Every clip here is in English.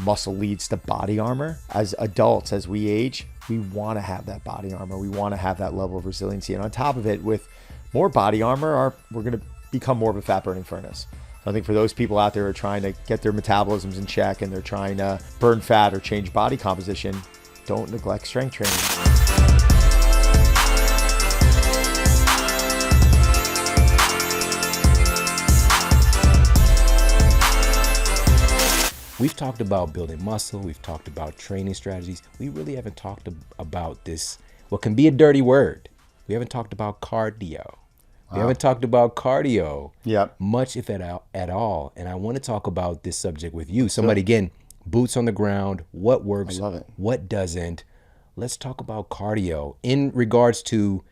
muscle leads to body armor. As adults, as we age, we want to have that body armor. We want to have that level of resiliency. And on top of it, with more body armor, we're going to become more of a fat burning furnace. I think for those people out there who are trying to get their metabolisms in check and they're trying to burn fat or change body composition, don't neglect strength training. We've talked about building muscle. We've talked about training strategies. We really haven't talked about this, what can be a dirty word. We haven't talked about cardio. We haven't talked about cardio much, if at all. And I want to talk about this subject with you. Somebody, again, boots on the ground, what works, what doesn't. Let's talk about cardio in regards to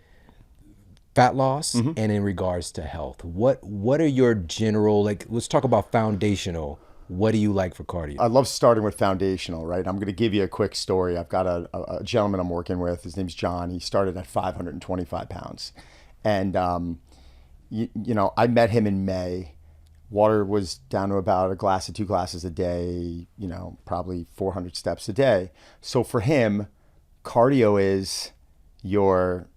fat loss and in regards to health. What are your general, let's talk about foundational. What do you like for cardio? I love starting with foundational, right? I'm going to give you a quick story. I've got a gentleman I'm working with. His name's John. He started at 525 pounds. And, you know, I met him in May. Water was down to about a glass to 2 glasses a day, you know, probably 400 steps a day. So for him, cardio is your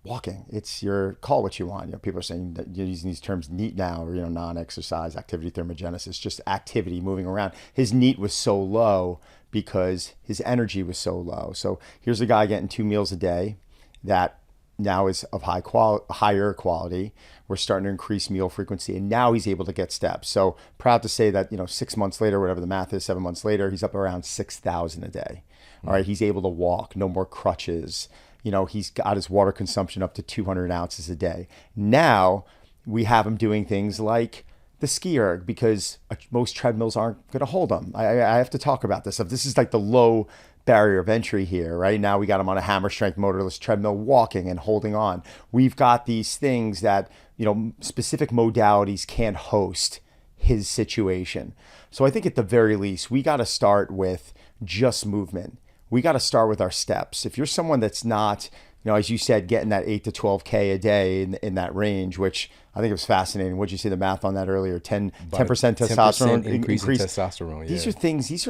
walking. It's your, call what you want. You know, people are saying that you're using these terms NEAT now, or, you know, non-exercise activity thermogenesis, just activity moving around. His NEAT was so low because his energy was so low. So here's a guy getting 2 meals a day that now is of higher quality. We're starting to increase meal frequency, and now he's able to get steps. So proud to say that, you know, 6 months later, whatever the math is, 7 months later, he's up around 6,000 a day. All right, he's able to walk, no more crutches. You know, he's got his water consumption up to 200 ounces a day. Now we have him doing things like the ski erg, because most treadmills aren't going to hold him. I have to talk about this stuff. This is like the low barrier of entry here, right? Now we got him on a hammer strength motorless treadmill, walking and holding on. We've got these things that, you know, specific modalities can't host his situation. So I think at the very least, we got to start with just movement. We got to start with our steps. If you're someone that's not, you know, as you said, getting that 8 to 12K a day in that range, which I think it was fascinating. What'd you say the math on that earlier? 10% testosterone 10% increase in testosterone. Yeah. These are things, these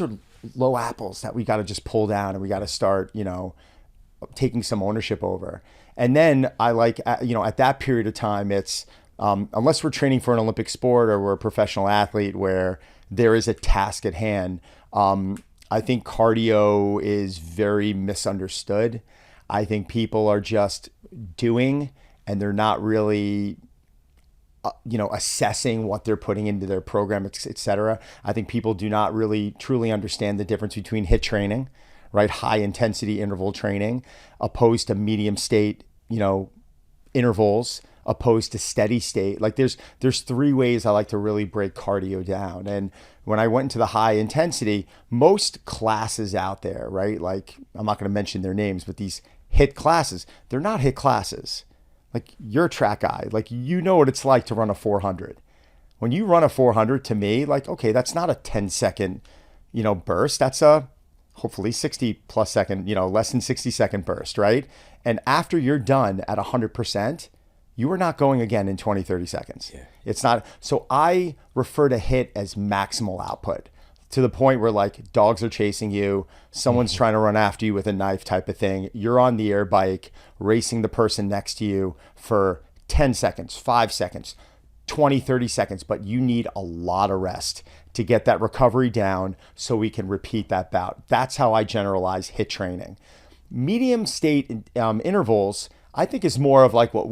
are low apples that we got to just pull down, and we got to start, you know, taking some ownership over. And then I like, you know, at that period of time, it's, unless we're training for an Olympic sport or we're a professional athlete where there is a task at hand, I think cardio is very misunderstood. I think people are just doing, and they're not really, you know, assessing what they're putting into their program, et cetera. I think people do not really truly understand the difference between HIIT training, right? High intensity interval training, opposed to medium state, you know, intervals, opposed to steady state. Like there's 3 ways I like to really break cardio down. And when I went into the high intensity, most classes out there, right? Like, I'm not going to mention their names, but these HIIT classes, they're not HIIT classes. Like, you're a track guy, like, you know what it's like to run a 400. When you run a 400, to me, like, okay, that's not a 10-second, you know, burst. That's a hopefully 60 plus second, you know, less than 60-second burst, right? And after you're done at 100%, you are not going again in 20, 30 seconds. Yeah. It's not. So I refer to HIIT as maximal output, to the point where, like, dogs are chasing you, someone's trying to run after you with a knife type of thing. You're on the air bike racing the person next to you for 10 seconds, 5 seconds, 20, 30 seconds, but you need a lot of rest to get that recovery down so we can repeat that bout. That's how I generalize HIIT training. Medium state intervals, I think, is more of like what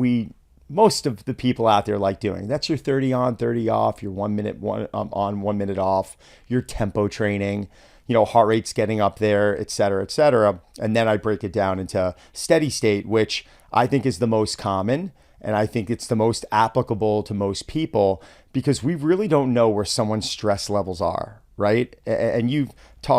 most of the people out there like doing. That's your 30 on, 30 off, your 1 minute on, 1 minute off, your tempo training, you know, heart rate's getting up there, et cetera, et cetera. And then I break it down into steady state, which I think is the most common. And I think it's the most applicable to most people, because we really don't know where someone's stress levels are, right? And you've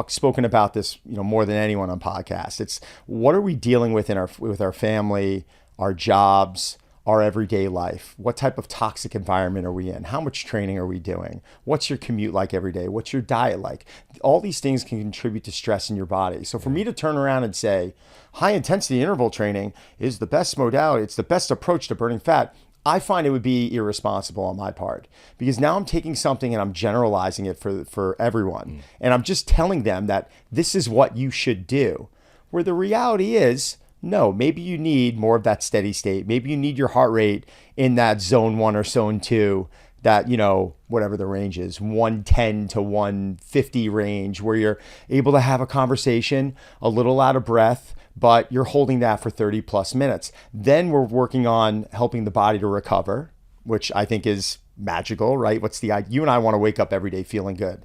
spoken about this, you know, more than anyone on podcasts. It's, what are we dealing with with our family, our jobs, our everyday life? What type of toxic environment are we in? How much training are we doing? What's your commute like every day? What's your diet like? All these things can contribute to stress in your body. So for me to turn around and say high intensity interval training is the best modality, it's the best approach to burning fat, I find it would be irresponsible on my part, because now I'm taking something and I'm generalizing it for everyone. And I'm just telling them that this is what you should do. Where the reality is, no, maybe you need more of that steady state. Maybe you need your heart rate in that zone 1 or zone 2, that, whatever the range is, 110 to 150 range, where you're able to have a conversation a little out of breath, but you're holding that for 30 plus minutes. Then we're working on helping the body to recover, which I think is magical, right? You and I want to wake up every day feeling good.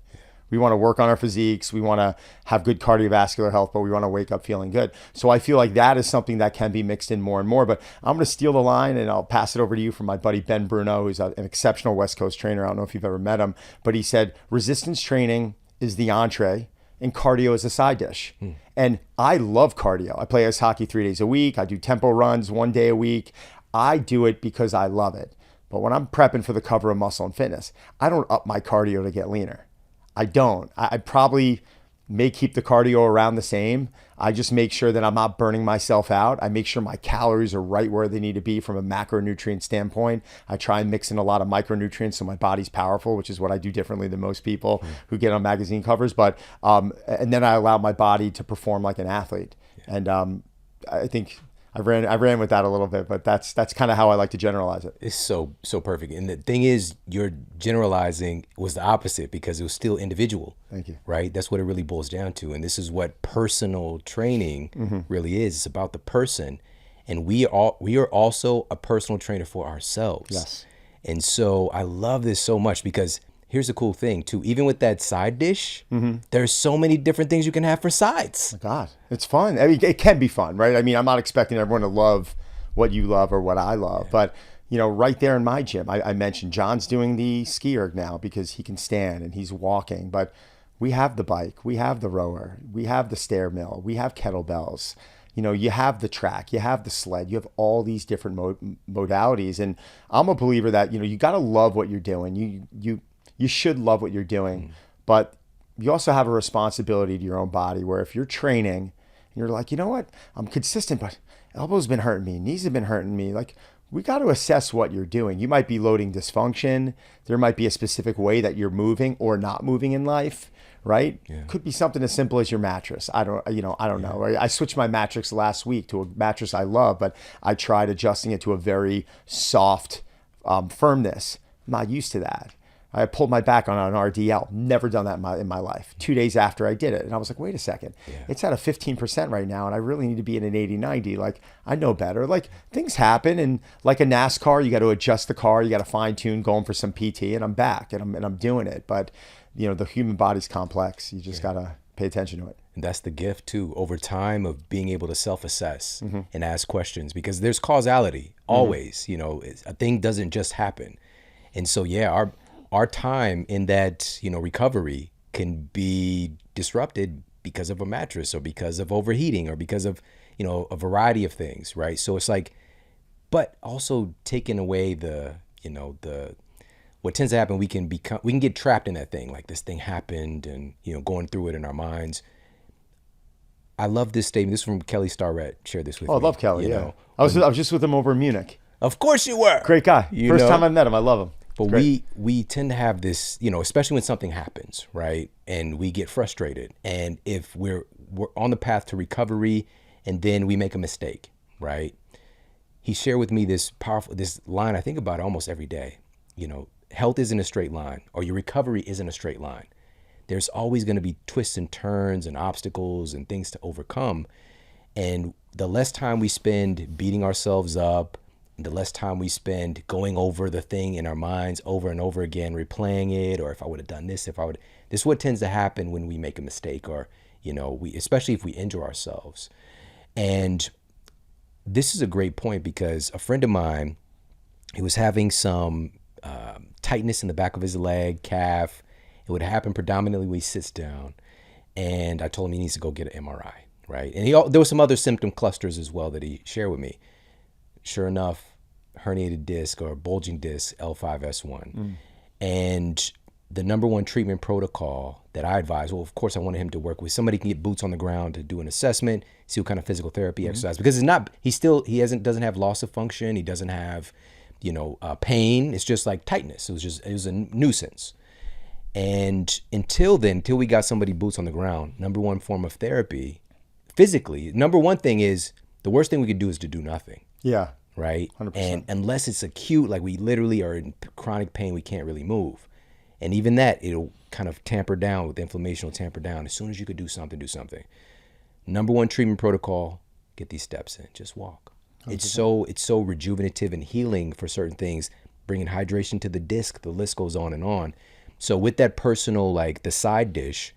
We want to work on our physiques. We want to have good cardiovascular health, but we want to wake up feeling good. So I feel like that is something that can be mixed in more and more. But I'm going to steal the line and I'll pass it over to you from my buddy Ben Bruno, who's an exceptional West Coast trainer. I don't know if you've ever met him, but he said resistance training is the entree and cardio is a side dish. And I love cardio. I play ice hockey 3 days a week. I do tempo runs 1 day a week. I do it because I love it. But when I'm prepping for the cover of Muscle and Fitness, I don't up my cardio to get leaner. I don't. I probably may keep the cardio around the same. I just make sure that I'm not burning myself out. I make sure my calories are right where they need to be from a macronutrient standpoint. I try and mix in a lot of micronutrients so my body's powerful, which is what I do differently than most people who get on magazine covers. But and then I allow my body to perform like an athlete. And I think I ran with that a little bit, but that's kind of how I like to generalize it. It's so perfect. And the thing is, your generalizing was the opposite, because it was still individual. Thank you. Right? That's what it really boils down to. And this is what personal training really is. It's about the person. And we are also a personal trainer for ourselves. Yes. And so I love this so much, because here's the cool thing too. Even with that side dish, there's so many different things you can have for sides. Oh God, it's fun. I mean, it can be fun, right? I mean, I'm not expecting everyone to love what you love or what I love, but right there in my gym, I mentioned John's doing the ski erg now because he can stand and he's walking, but we have the bike, we have the rower, we have the stair mill, we have kettlebells. You have the track, you have the sled, you have all these different modalities. And I'm a believer that, you got to love what you're doing. You should love what you're doing, but you also have a responsibility to your own body, where if you're training and you're like, you know what, I'm consistent, but elbows been hurting me, knees have been hurting me. Like, we got to assess what you're doing. You might be loading dysfunction. There might be a specific way that you're moving or not moving in life, right? Yeah. Could be something as simple as your mattress. I don't know. I switched my mattress last week to a mattress I love, but I tried adjusting it to a very soft firmness. I'm not used to that. I pulled my back on an RDL. Never done that in my life. 2 days after I did it. And I was like, wait a second. Yeah. It's at a 15% right now, and I really need to be in an 80-90. Like, I know better. Like, things happen. And like a NASCAR, you got to adjust the car. You got to fine tune, going for some PT, and I'm back and I'm doing it. But, the human body's complex. You just got to pay attention to it. And that's the gift too, over time, of being able to self-assess and ask questions, because there's causality always. A thing doesn't just happen. And so, our time in that, recovery can be disrupted because of a mattress or because of overheating or because of, a variety of things, right? So it's like, but also taking away what tends to happen, we can get trapped in that thing. Like, this thing happened and, going through it in our minds. I love this statement. This is from Kelly Starrett. Share this with me. Oh, I love Kelly. Yeah. I was just with him over in Munich. Of course you were. Great guy. First time I met him. I love him. But we tend to have this, especially when something happens, right? And we get frustrated. And if we're on the path to recovery and then we make a mistake, right? He shared with me this line I think about almost every day. Health isn't a straight line, or your recovery isn't a straight line. There's always going to be twists and turns and obstacles and things to overcome. And the less time we spend beating ourselves up, the less time we spend going over the thing in our minds over and over again, replaying it, or if I would have done this, this is what tends to happen when we make a mistake, or, especially if we injure ourselves. And this is a great point, because a friend of mine, he was having some tightness in the back of his leg, calf. It would happen predominantly when he sits down. And I told him he needs to go get an MRI, right? And there were some other symptom clusters as well that he shared with me. Sure enough, herniated disc or bulging disc, L5S1. And the number one treatment protocol that I advise, well, of course, I wanted him to work with somebody who can get boots on the ground to do an assessment, see what kind of physical therapy exercise, because doesn't have loss of function. He doesn't have, pain. It's just like tightness. It was a nuisance. And until then, until we got somebody boots on the ground, number one form of therapy, physically, number one thing is the worst thing we could do is to do nothing. Yeah. Right. 100%. And unless it's acute, like we literally are in chronic pain, we can't really move. And even that, it'll kind of tamper down with inflammation, will tamper down. As soon as you could do something, do something. Number one treatment protocol, get these steps in, just walk. 100%. It's so rejuvenative and healing for certain things, bringing hydration to the disc, the list goes on and on. So with that personal, like the side dish,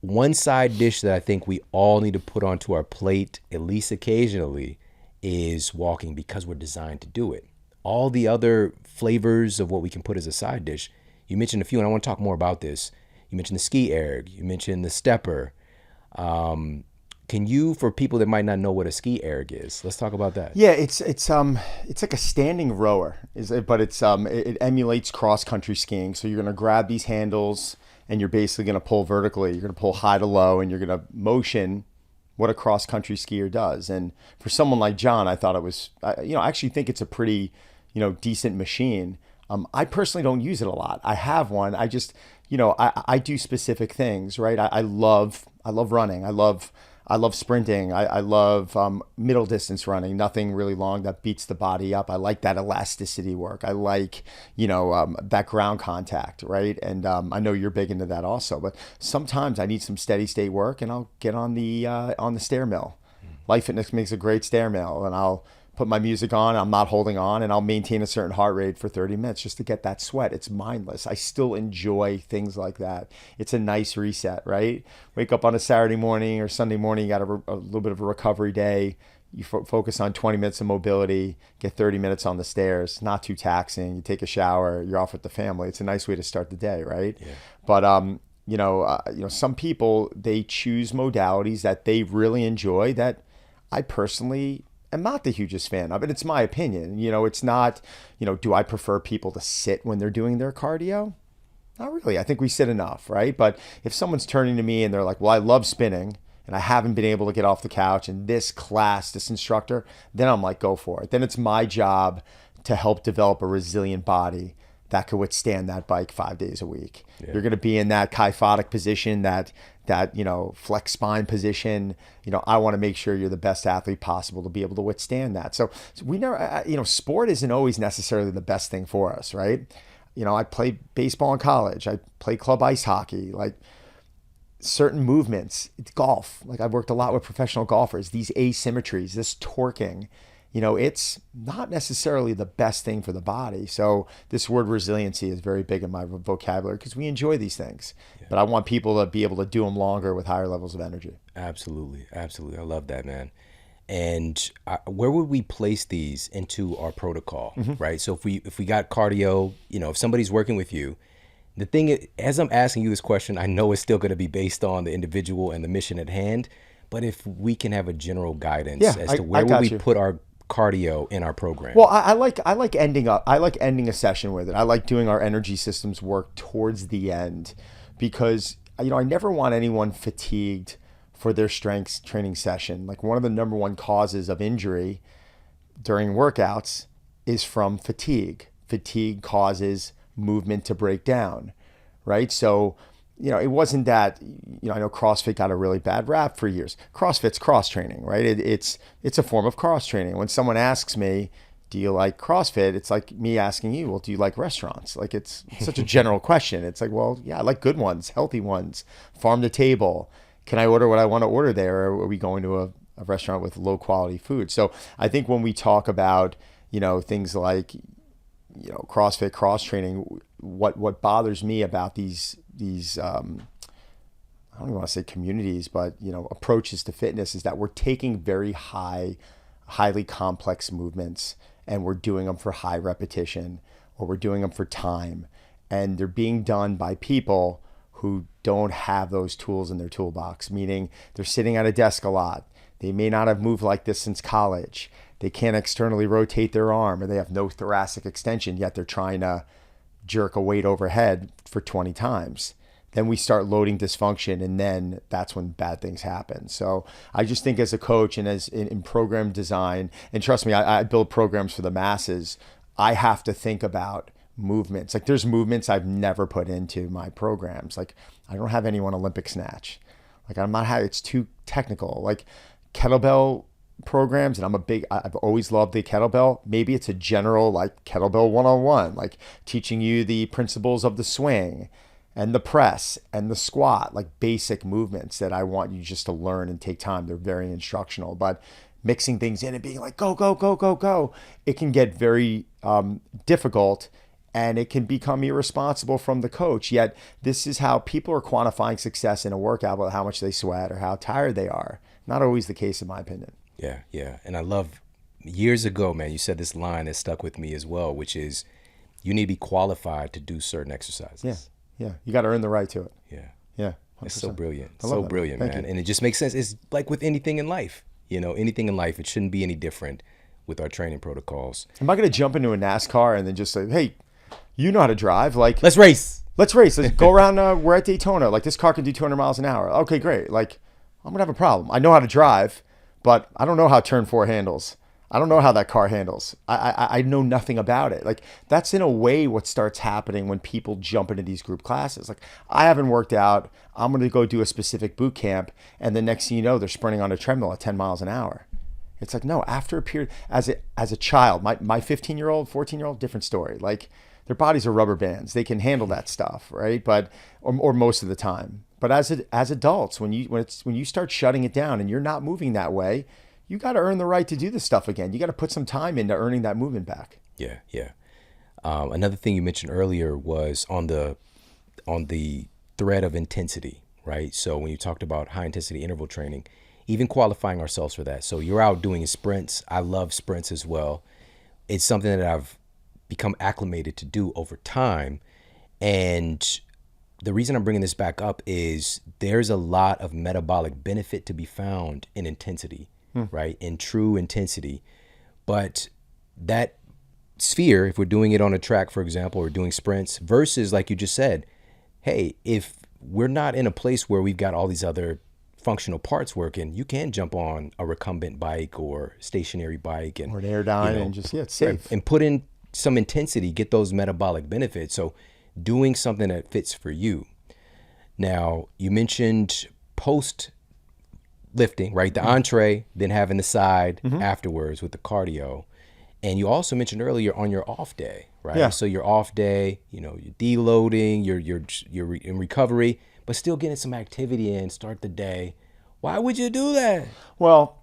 one side dish that I think we all need to put onto our plate, at least occasionally, is walking, because we're designed to do it. All the other flavors of what we can put as a side dish, you mentioned a few, and I want to talk more about this. You mentioned the ski erg, you mentioned the stepper. Can you, for people that might not know what a ski erg is, let's talk about that. Yeah, it's like a standing rower, but it emulates cross country skiing. So you're gonna grab these handles and you're basically gonna pull vertically. You're gonna pull high to low, and you're gonna motion what a cross country skier does. And for someone like John, I thought it was, I actually think it's a pretty, decent machine. I personally don't use it a lot. I have one. I just, I do specific things, right? I love running. I love sprinting. I love middle distance running, nothing really long that beats the body up. I like that elasticity work. I like, that ground contact, right? And I know you're big into that also, but sometimes I need some steady state work, and I'll get on the stair mill. Life Fitness makes a great stair mill, and I'll put my music on, I'm not holding on, and I'll maintain a certain heart rate for 30 minutes just to get that sweat. It's mindless. I still enjoy things like that. It's a nice reset, right? Wake up on a Saturday morning or Sunday morning, you got a little bit of a recovery day. You focus on 20 minutes of mobility, get 30 minutes on the stairs, not too taxing. You take a shower, you're off with the family. It's a nice way to start the day, right? Yeah. But some people, they choose modalities that they really enjoy that I personally am not the hugest fan of it. It's my opinion. It's not, do I prefer people to sit when they're doing their cardio? Not really. I think we sit enough, right? But if someone's turning to me and they're like, well, I love spinning and I haven't been able to get off the couch, and this instructor, then I'm like, go for it. Then it's my job to help develop a resilient body that could withstand that bike 5 days a week. Yeah. You're going to be in that kyphotic position, that flex spine position. I want to make sure you're the best athlete possible to be able to withstand that. So we never, sport isn't always necessarily the best thing for us, right? I played baseball in college. I played club ice hockey. Like certain movements, it's golf. Like I've worked a lot with professional golfers. These asymmetries, this torquing, it's not necessarily the best thing for the body. So this word resiliency is very big in my vocabulary because we enjoy these things. Yeah. But I want people to be able to do them longer with higher levels of energy. Absolutely. Absolutely. I love that, man. And where would we place these into our protocol, right? So if we got cardio, if somebody's working with you, the thing is, as I'm asking you this question, I know it's still going to be based on the individual and the mission at hand. But if we can have a general guidance as to where would we put our cardio in our program. Well, I like ending a session with it. I like doing our energy systems work towards the end because I never want anyone fatigued for their strength training session. Like one of the number one causes of injury during workouts is from fatigue. Fatigue causes movement to break down, right? So it wasn't that, I know CrossFit got a really bad rap for years. CrossFit's cross training, right? It's a form of cross training. When someone asks me, do you like CrossFit? It's like me asking you, well, do you like restaurants? Like it's such a general question. It's like, well, yeah, I like good ones, healthy ones, farm to table. Can I order what I want to order there? Or are we going to a restaurant with low quality food? So I think when we talk about, things like, CrossFit, cross training, what bothers me about these I don't even want to say communities, but approaches to fitness is that we're taking very highly complex movements and we're doing them for high repetition or we're doing them for time, and they're being done by people who don't have those tools in their toolbox, meaning they're sitting at a desk a lot. They may not have moved like this since college. They can't externally rotate their arm, or they have no thoracic extension, yet they're trying to jerk a weight overhead for 20 times. Then we start loading dysfunction, and then that's when bad things happen. So I just think as a coach and as in program design, and trust me, I build programs for the masses. I have to think about movements. Like there's movements I've never put into my programs. Like I don't have anyone Olympic snatch. Like I'm not having, it's too technical. Like kettlebell programs, and I've always loved the kettlebell. Maybe it's a general like kettlebell 101, like teaching you the principles of the swing and the press and the squat, like basic movements that I want you just to learn and take time. They're very instructional, but mixing things in and being like, go, go, go, go, go, it can get very difficult, and it can become irresponsible from the coach. Yet this is how people are quantifying success in a workout, about how much they sweat or how tired they are. Not always the case, in my opinion. Yeah, yeah. And I love, years ago, man, you said this line that stuck with me as well, which is you need to be qualified to do certain exercises. Yeah, yeah. You got to earn the right to it. Yeah. Yeah. 100%. It's so brilliant. I love So that. brilliant, Thank man. you. And it just makes sense. It's like with anything in life, anything in life, it shouldn't be any different with our training protocols. Am I going to jump into a NASCAR and then just say, hey, you know how to drive? Like, Let's race. Let's race. Let's go around. We're at Daytona. Like, this car can do 200 miles an hour. Okay, great. Like, I'm going to have a problem. I know how to drive, but I don't know how turn 4 handles. I don't know how that car handles. I know nothing about it. Like, that's in a way what starts happening when people jump into these group classes. Like, I haven't worked out. I'm going to go do a specific boot camp. And the next thing you know, they're sprinting on a treadmill at 10 miles an hour. It's like, no, after a period, as a child, my 15-year-old, 14-year-old, different story. Like, their bodies are rubber bands. They can handle that stuff, right? But or most of the time. But as adults, when you start shutting it down and you're not moving that way, you got to earn the right to do this stuff again. You got to put some time into earning that movement back. Yeah, yeah. Another thing you mentioned earlier was on the thread of intensity, right? So when you talked about high intensity interval training, even qualifying ourselves for that. So you're out doing sprints. I love sprints as well. It's something that I've become acclimated to do over time. And the reason I'm bringing this back up is there's a lot of metabolic benefit to be found in intensity, right? In true intensity. But that sphere, if we're doing it on a track, for example, or doing sprints versus, like you just said, hey, if we're not in a place where we've got all these other functional parts working, you can jump on a recumbent bike or stationary bike and or an Airdyne and just, it's safe. And put in some intensity, get those metabolic benefits. So doing something that fits for you. Now, you mentioned post lifting, right? The entree, then having the side afterwards with the cardio. And you also mentioned earlier on your off day, right? Yeah. So your off day, you're deloading, you're in recovery, but still getting some activity in, start the day. Why would you do that? Well,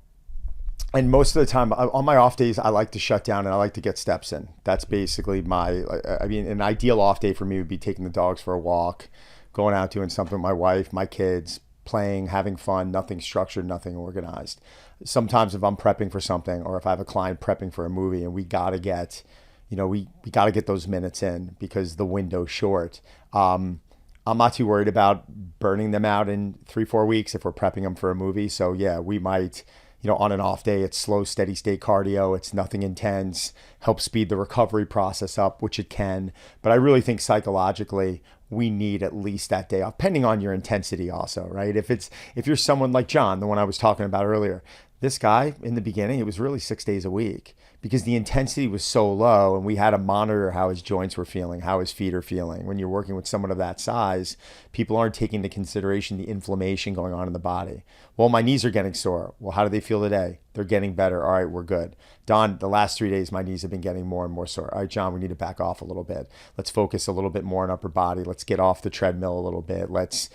and most of the time on my off days, I like to shut down and I like to get steps in. That's basically an ideal off day for me would be taking the dogs for a walk, going out doing something with my wife, my kids, playing, having fun, nothing structured, nothing organized. Sometimes if I'm prepping for something or if I have a client prepping for a movie and we got to get, we got to get those minutes in because the window's short. I'm not too worried about burning them out in 3-4 weeks if we're prepping them for a movie. So yeah, we might, on an off day, it's slow, steady state cardio. It's nothing intense, help speed the recovery process up, which it can. But I really think psychologically, we need at least that day off, depending on your intensity also, right? If you're someone like John, the one I was talking about earlier, this guy in the beginning, it was really 6 days a week because the intensity was so low and we had to monitor how his joints were feeling, how his feet are feeling. When you're working with someone of that size, people aren't taking into consideration the inflammation going on in the body. Well, my knees are getting sore. Well, how do they feel today? They're getting better. All right, we're good. Don, the last 3 days, my knees have been getting more and more sore. All right, John, we need to back off a little bit. Let's focus a little bit more on upper body. Let's get off the treadmill a little bit. Let's,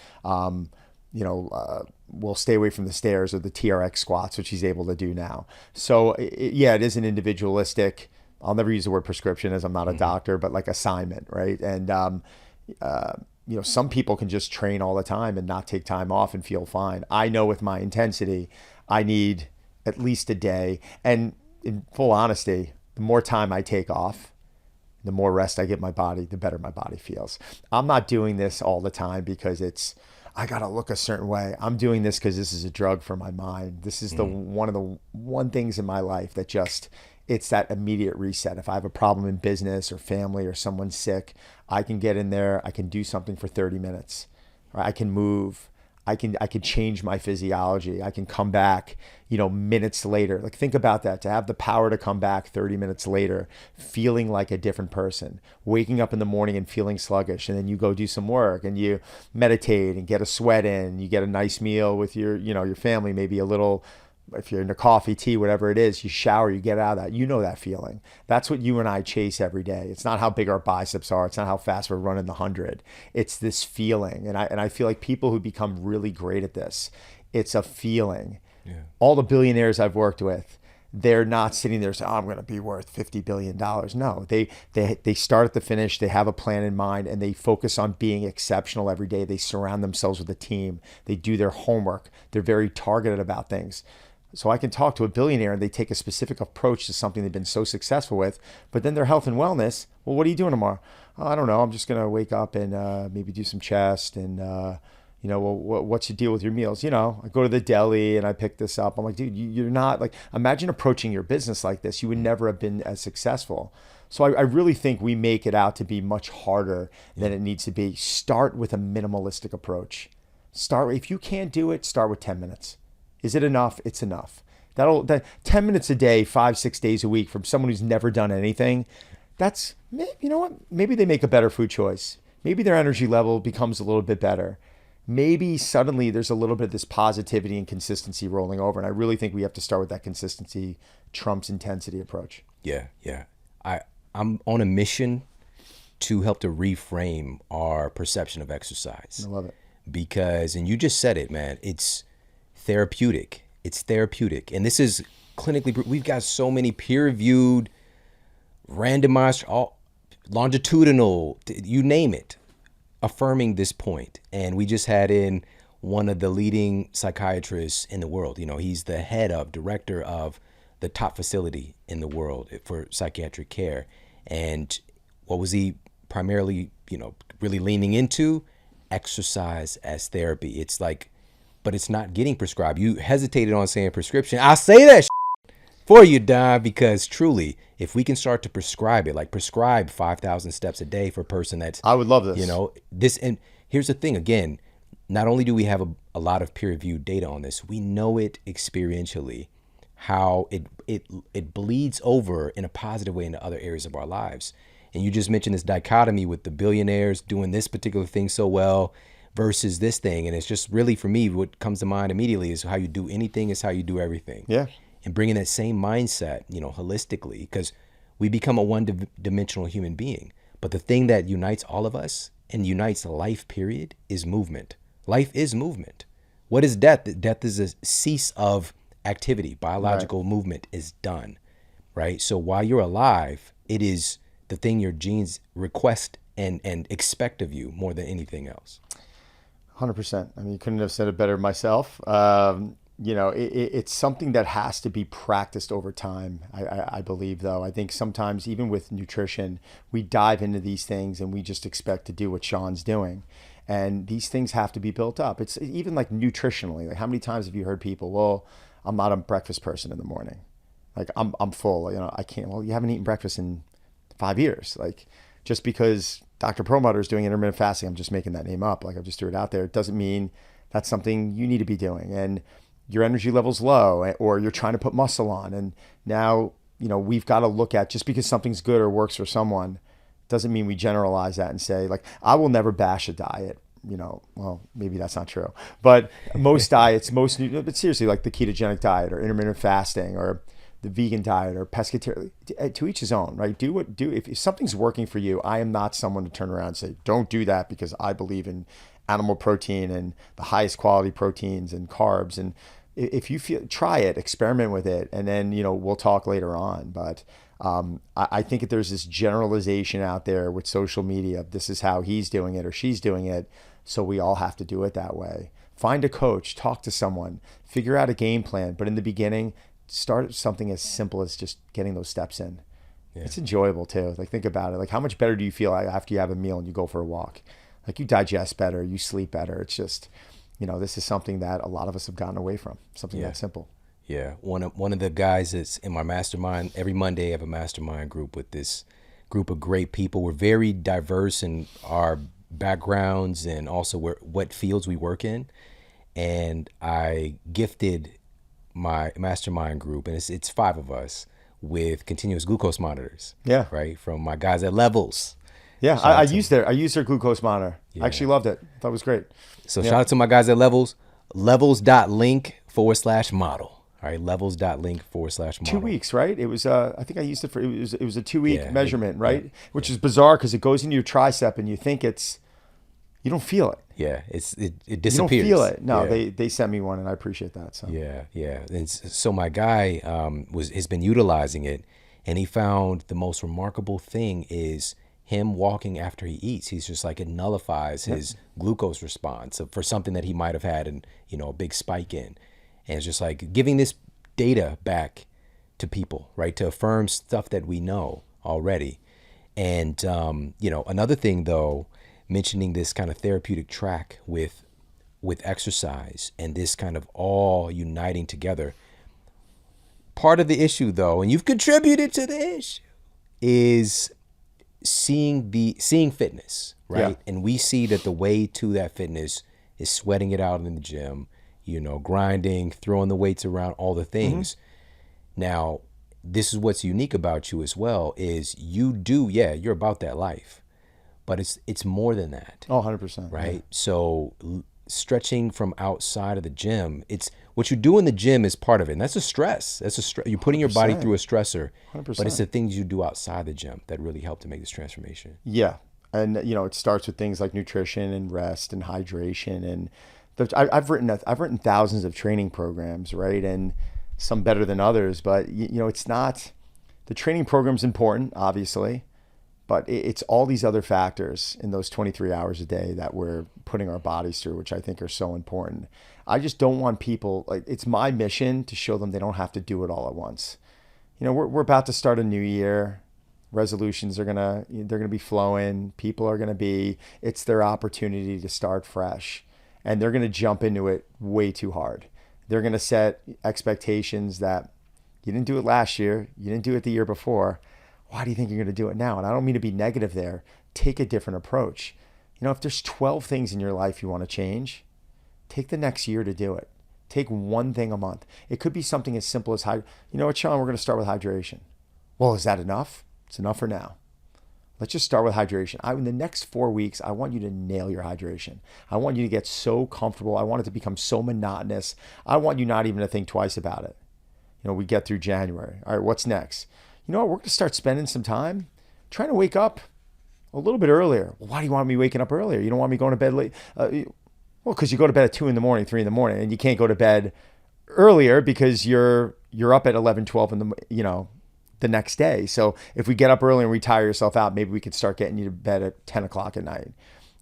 we'll stay away from the stairs or the TRX squats, which he's able to do now. So it is an individualistic, I'll never use the word prescription as I'm not a doctor, but like assignment, right? And, some people can just train all the time and not take time off and feel fine. I know with my intensity, I need at least a day. And in full honesty, the more time I take off, the more rest I get my body, the better my body feels. I'm not doing this all the time because I got to look a certain way. I'm doing this because this is a drug for my mind. This is one of the things in my life that it's that immediate reset. If I have a problem in business or family or someone's sick, I can get in there. I can do something for 30 minutes. Right? I can move. I can change my physiology. I can come back, minutes later. Like, think about that, to have the power to come back 30 minutes later, feeling like a different person, waking up in the morning and feeling sluggish. And then you go do some work and you meditate and get a sweat in, you get a nice meal with your family, maybe a little, if you're into coffee, tea, whatever it is, you shower, you get out of that. You know that feeling. That's what you and I chase every day. It's not how big our biceps are. It's not how fast we're running the 100. It's this feeling. And I feel like people who become really great at this, it's a feeling. Yeah. All the billionaires I've worked with, they're not sitting there saying, I'm going to be worth $50 billion. No, they start at the finish. They have a plan in mind and they focus on being exceptional every day. They surround themselves with a team. They do their homework. They're very targeted about things. So I can talk to a billionaire and they take a specific approach to something they've been so successful with, but then their health and wellness, well, what are you doing tomorrow? Oh, I don't know. I'm just going to wake up and maybe do some chest and, well, what's your deal with your meals? I go to the deli and I pick this up. I'm like, dude, you're not like, imagine approaching your business like this. You would never have been as successful. So I really think we make it out to be much harder than it needs to be. Start with a minimalistic approach. If you can't do it, start with 10 minutes. Is it enough? It's enough. That 10 minutes a day, 5-6 days a week from someone who's never done anything, that's, you know what? Maybe they make a better food choice. Maybe their energy level becomes a little bit better. Maybe suddenly there's a little bit of this positivity and consistency rolling over. And I really think we have to start with that consistency trumps intensity approach. Yeah. I'm on a mission to help to reframe our perception of exercise. I love it. Because, and you just said it, man, it's therapeutic. It's therapeutic. And this is clinically, we've got so many peer-reviewed, randomized, longitudinal, you name it, affirming this point. And we just had in one of the leading psychiatrists in the world. He's the director of the top facility in the world for psychiatric care. And what was he primarily, really leaning into? Exercise as therapy. It's like, but it's not getting prescribed. You hesitated on saying prescription. I'll say that for you, Don, because truly, if we can start to prescribe it, like prescribe 5,000 steps a day for a person that's, I would love this. And here's the thing, again, not only do we have a lot of peer-reviewed data on this, we know it experientially, how it bleeds over in a positive way into other areas of our lives. And you just mentioned this dichotomy with the billionaires doing this particular thing so well versus this thing. And it's just really, for me, what comes to mind immediately is how you do anything is how you do everything. Yeah. And bringing that same mindset, holistically, because we become a one-dimensional human being. But the thing that unites all of us and unites life, period, is movement. Life is movement. What is death? Death is a cease of activity. Biological movement is done, right? So while you're alive, it is the thing your genes request and expect of you more than anything else. 100%. I mean, you couldn't have said it better myself. It's something that has to be practiced over time, I believe, though. I think sometimes, even with nutrition, we dive into these things and we just expect to do what Shawn's doing. And these things have to be built up. It's even like nutritionally. Like, how many times have you heard people, well, I'm not a breakfast person in the morning. Like, I'm full. I can't. Well, you haven't eaten breakfast in 5 years. Like, just because Dr. Perlmutter is doing intermittent fasting, I'm just making that name up. Like, I just threw it out there. It doesn't mean that's something you need to be doing. And your energy level's low, or you're trying to put muscle on. And now, we've got to look at, just because something's good or works for someone, doesn't mean we generalize that and say, like, I will never bash a diet. Well, maybe that's not true. But most diets, but seriously, like the ketogenic diet or intermittent fasting or the vegan diet or pescatarian, to each his own, right? If something's working for you, I am not someone to turn around and say, don't do that because I believe in animal protein and the highest quality proteins and carbs. And if you try it, experiment with it, and then, we'll talk later on. But I think that there's this generalization out there with social media. This is how he's doing it or she's doing it. So we all have to do it that way. Find a coach, talk to someone, figure out a game plan. But in the beginning, start something as simple as just getting those steps in. Yeah. It's enjoyable too. Like, think about it. Like, how much better do you feel after you have a meal and you go for a walk? Like, you digest better, you sleep better. It's just, this is something that a lot of us have gotten away from. Something that simple. Yeah. One of the guys that's in my mastermind, every Monday I have a mastermind group with this group of great people. We're very diverse in our backgrounds and also what fields we work in. and I gifted my mastermind group, and it's 5 of us, with continuous glucose monitors. Yeah. Right, from my guys at Levels. Yeah, Shout out to I used their glucose monitor. I actually loved it. I thought it was great. So Yeah. shout out to my guys at Levels. Levels.link/model. All right, levels.link/model. 2 weeks, right? It was. I think I used it for. It was a 2 week Yeah, measurement, right? yeah, Which is bizarre because it goes into your tricep and you think it's. You don't feel it. Yeah, it You don't disappears. feel it. No, Yeah. they sent me one and I appreciate that. So Yeah, yeah. And so my guy has been utilizing it, and he found the most remarkable thing is him walking after he eats. He's just like, it nullifies his glucose response for something that he might have had a big spike in. And it's just like giving this data back to people, right? To affirm stuff that we know already. And another thing though, mentioning this kind of therapeutic track with exercise and this kind of all uniting together. Part of the issue though, and you've contributed to the issue, is seeing fitness, right? Yeah. And we see that the way to that fitness is sweating it out in the gym, grinding, throwing the weights around, all the things. Now, this is what's unique about you as well, is you're about that life, but it's more than that. Oh, 100%. Right? Yeah. So stretching from outside of the gym, it's what you do in the gym is part of it. And that's a stress. You're putting your body 100%. through a stressor, 100%. but it's the things you do outside the gym that really help to make this transformation. Yeah. And, it starts with things like nutrition and rest and hydration. And I've written thousands of training programs, right? And some better than others, but it's not, the training program's important, obviously, but it's all these other factors in those 23 hours a day that we're putting our bodies through, which I think are so important. I just don't want people, it's my mission to show them they don't have to do it all at once. We're about to start a new year. Resolutions they're gonna be flowing. People are gonna be, it's their opportunity to start fresh, and they're gonna jump into it way too hard. They're gonna set expectations that you didn't do it last year, you didn't do it the year before. Why do you think you're gonna do it now? And I don't mean to be negative there. Take a different approach. If there's 12 things in your life you want to change, take the next year to do it. Take one thing a month. It could be something as simple as Sean, we're going to start with hydration. Well, is that enough? It's enough for now. Let's just start with hydration. In the next 4 weeks, I want you to nail your hydration. I want you to get so comfortable. I want it to become so monotonous. I want you not even to think twice about it. We get through January. All right, what's next? We're going to start spending some time trying to wake up a little bit earlier. Well, why do you want me waking up earlier? You don't want me going to bed late? Well, because you go to bed at 2 in the morning, 3 in the morning, and you can't go to bed earlier because you're up at 11, 12 in the next day. So if we get up early and we tire yourself out, maybe we could start getting you to bed at 10 o'clock at night.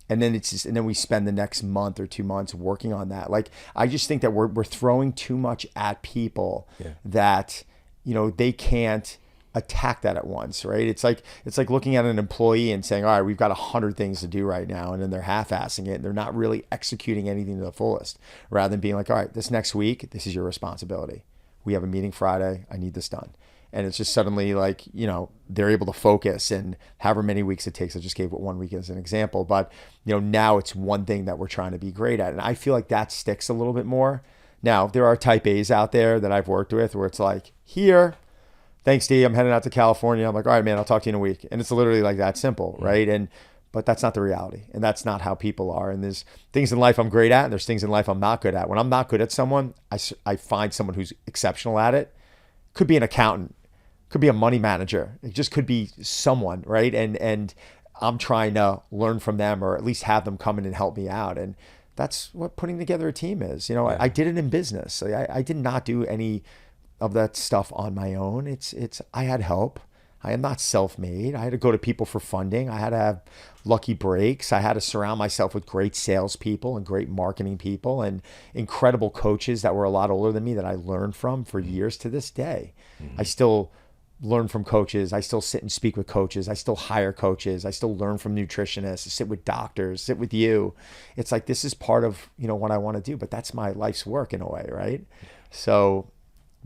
And then and then we spend the next month or 2 months working on that. I just think that we're throwing too much at people that, they can't attack that at once, right? It's like looking at an employee and saying, all right, we've got 100 things to do right now. And then they're half-assing it. And they're not really executing anything to the fullest, rather than being like, all right, this next week, this is your responsibility. We have a meeting Friday. I need this done. And it's just suddenly they're able to focus, and however many weeks it takes. I just gave it 1 week as an example, but now it's one thing that we're trying to be great at. And I feel like that sticks a little bit more. Now, there are type A's out there that I've worked with where it's like, here, thanks, D, I'm heading out to California. I'm like, all right, man, I'll talk to you in a week. And it's literally like that simple, right? But that's not the reality. And that's not how people are. And there's things in life I'm great at, and there's things in life I'm not good at. When I'm not good at someone, I find someone who's exceptional at it. Could be an accountant, could be a money manager. It just could be someone, right? And I'm trying to learn from them, or at least have them come in and help me out. And that's what putting together a team is. I did it in business. I did not do any of that stuff on my own. I had help. I am not self-made. I had to go to people for funding. I had to have lucky breaks. I had to surround myself with great salespeople and great marketing people and incredible coaches that were a lot older than me that I learned from for years to this day. I still learn from coaches. I still sit and speak with coaches. I still hire coaches. I still learn from nutritionists, sit with doctors, sit with you. It's like, this is part of, what I want to do, but that's my life's work in a way, right? So,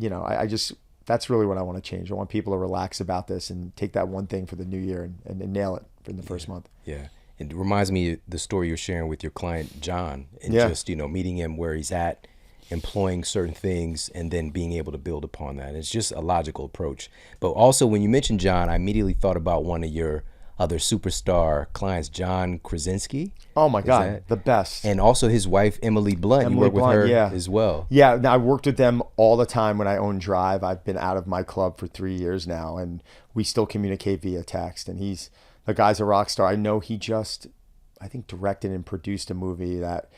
I just, that's really what I want to change. I want people to relax about this and take that one thing for the new year and nail it in the first month. Yeah. It reminds me of the story you're sharing with your client, John, and Yeah. just, meeting him where he's at, employing certain things, and then being able to build upon that. It's just a logical approach. But also, when you mentioned John, I immediately thought about one of your other superstar clients, John Krasinski. Oh my Is God, that- the best. And also his wife, Emily Blunt. You Emily work with Blunt, her yeah. as well. Yeah, now I worked with them all the time when I owned Drive. I've been out of my club for 3 years now, and we still communicate via text. And the guy's a rock star. I know he just, I think, directed and produced a movie that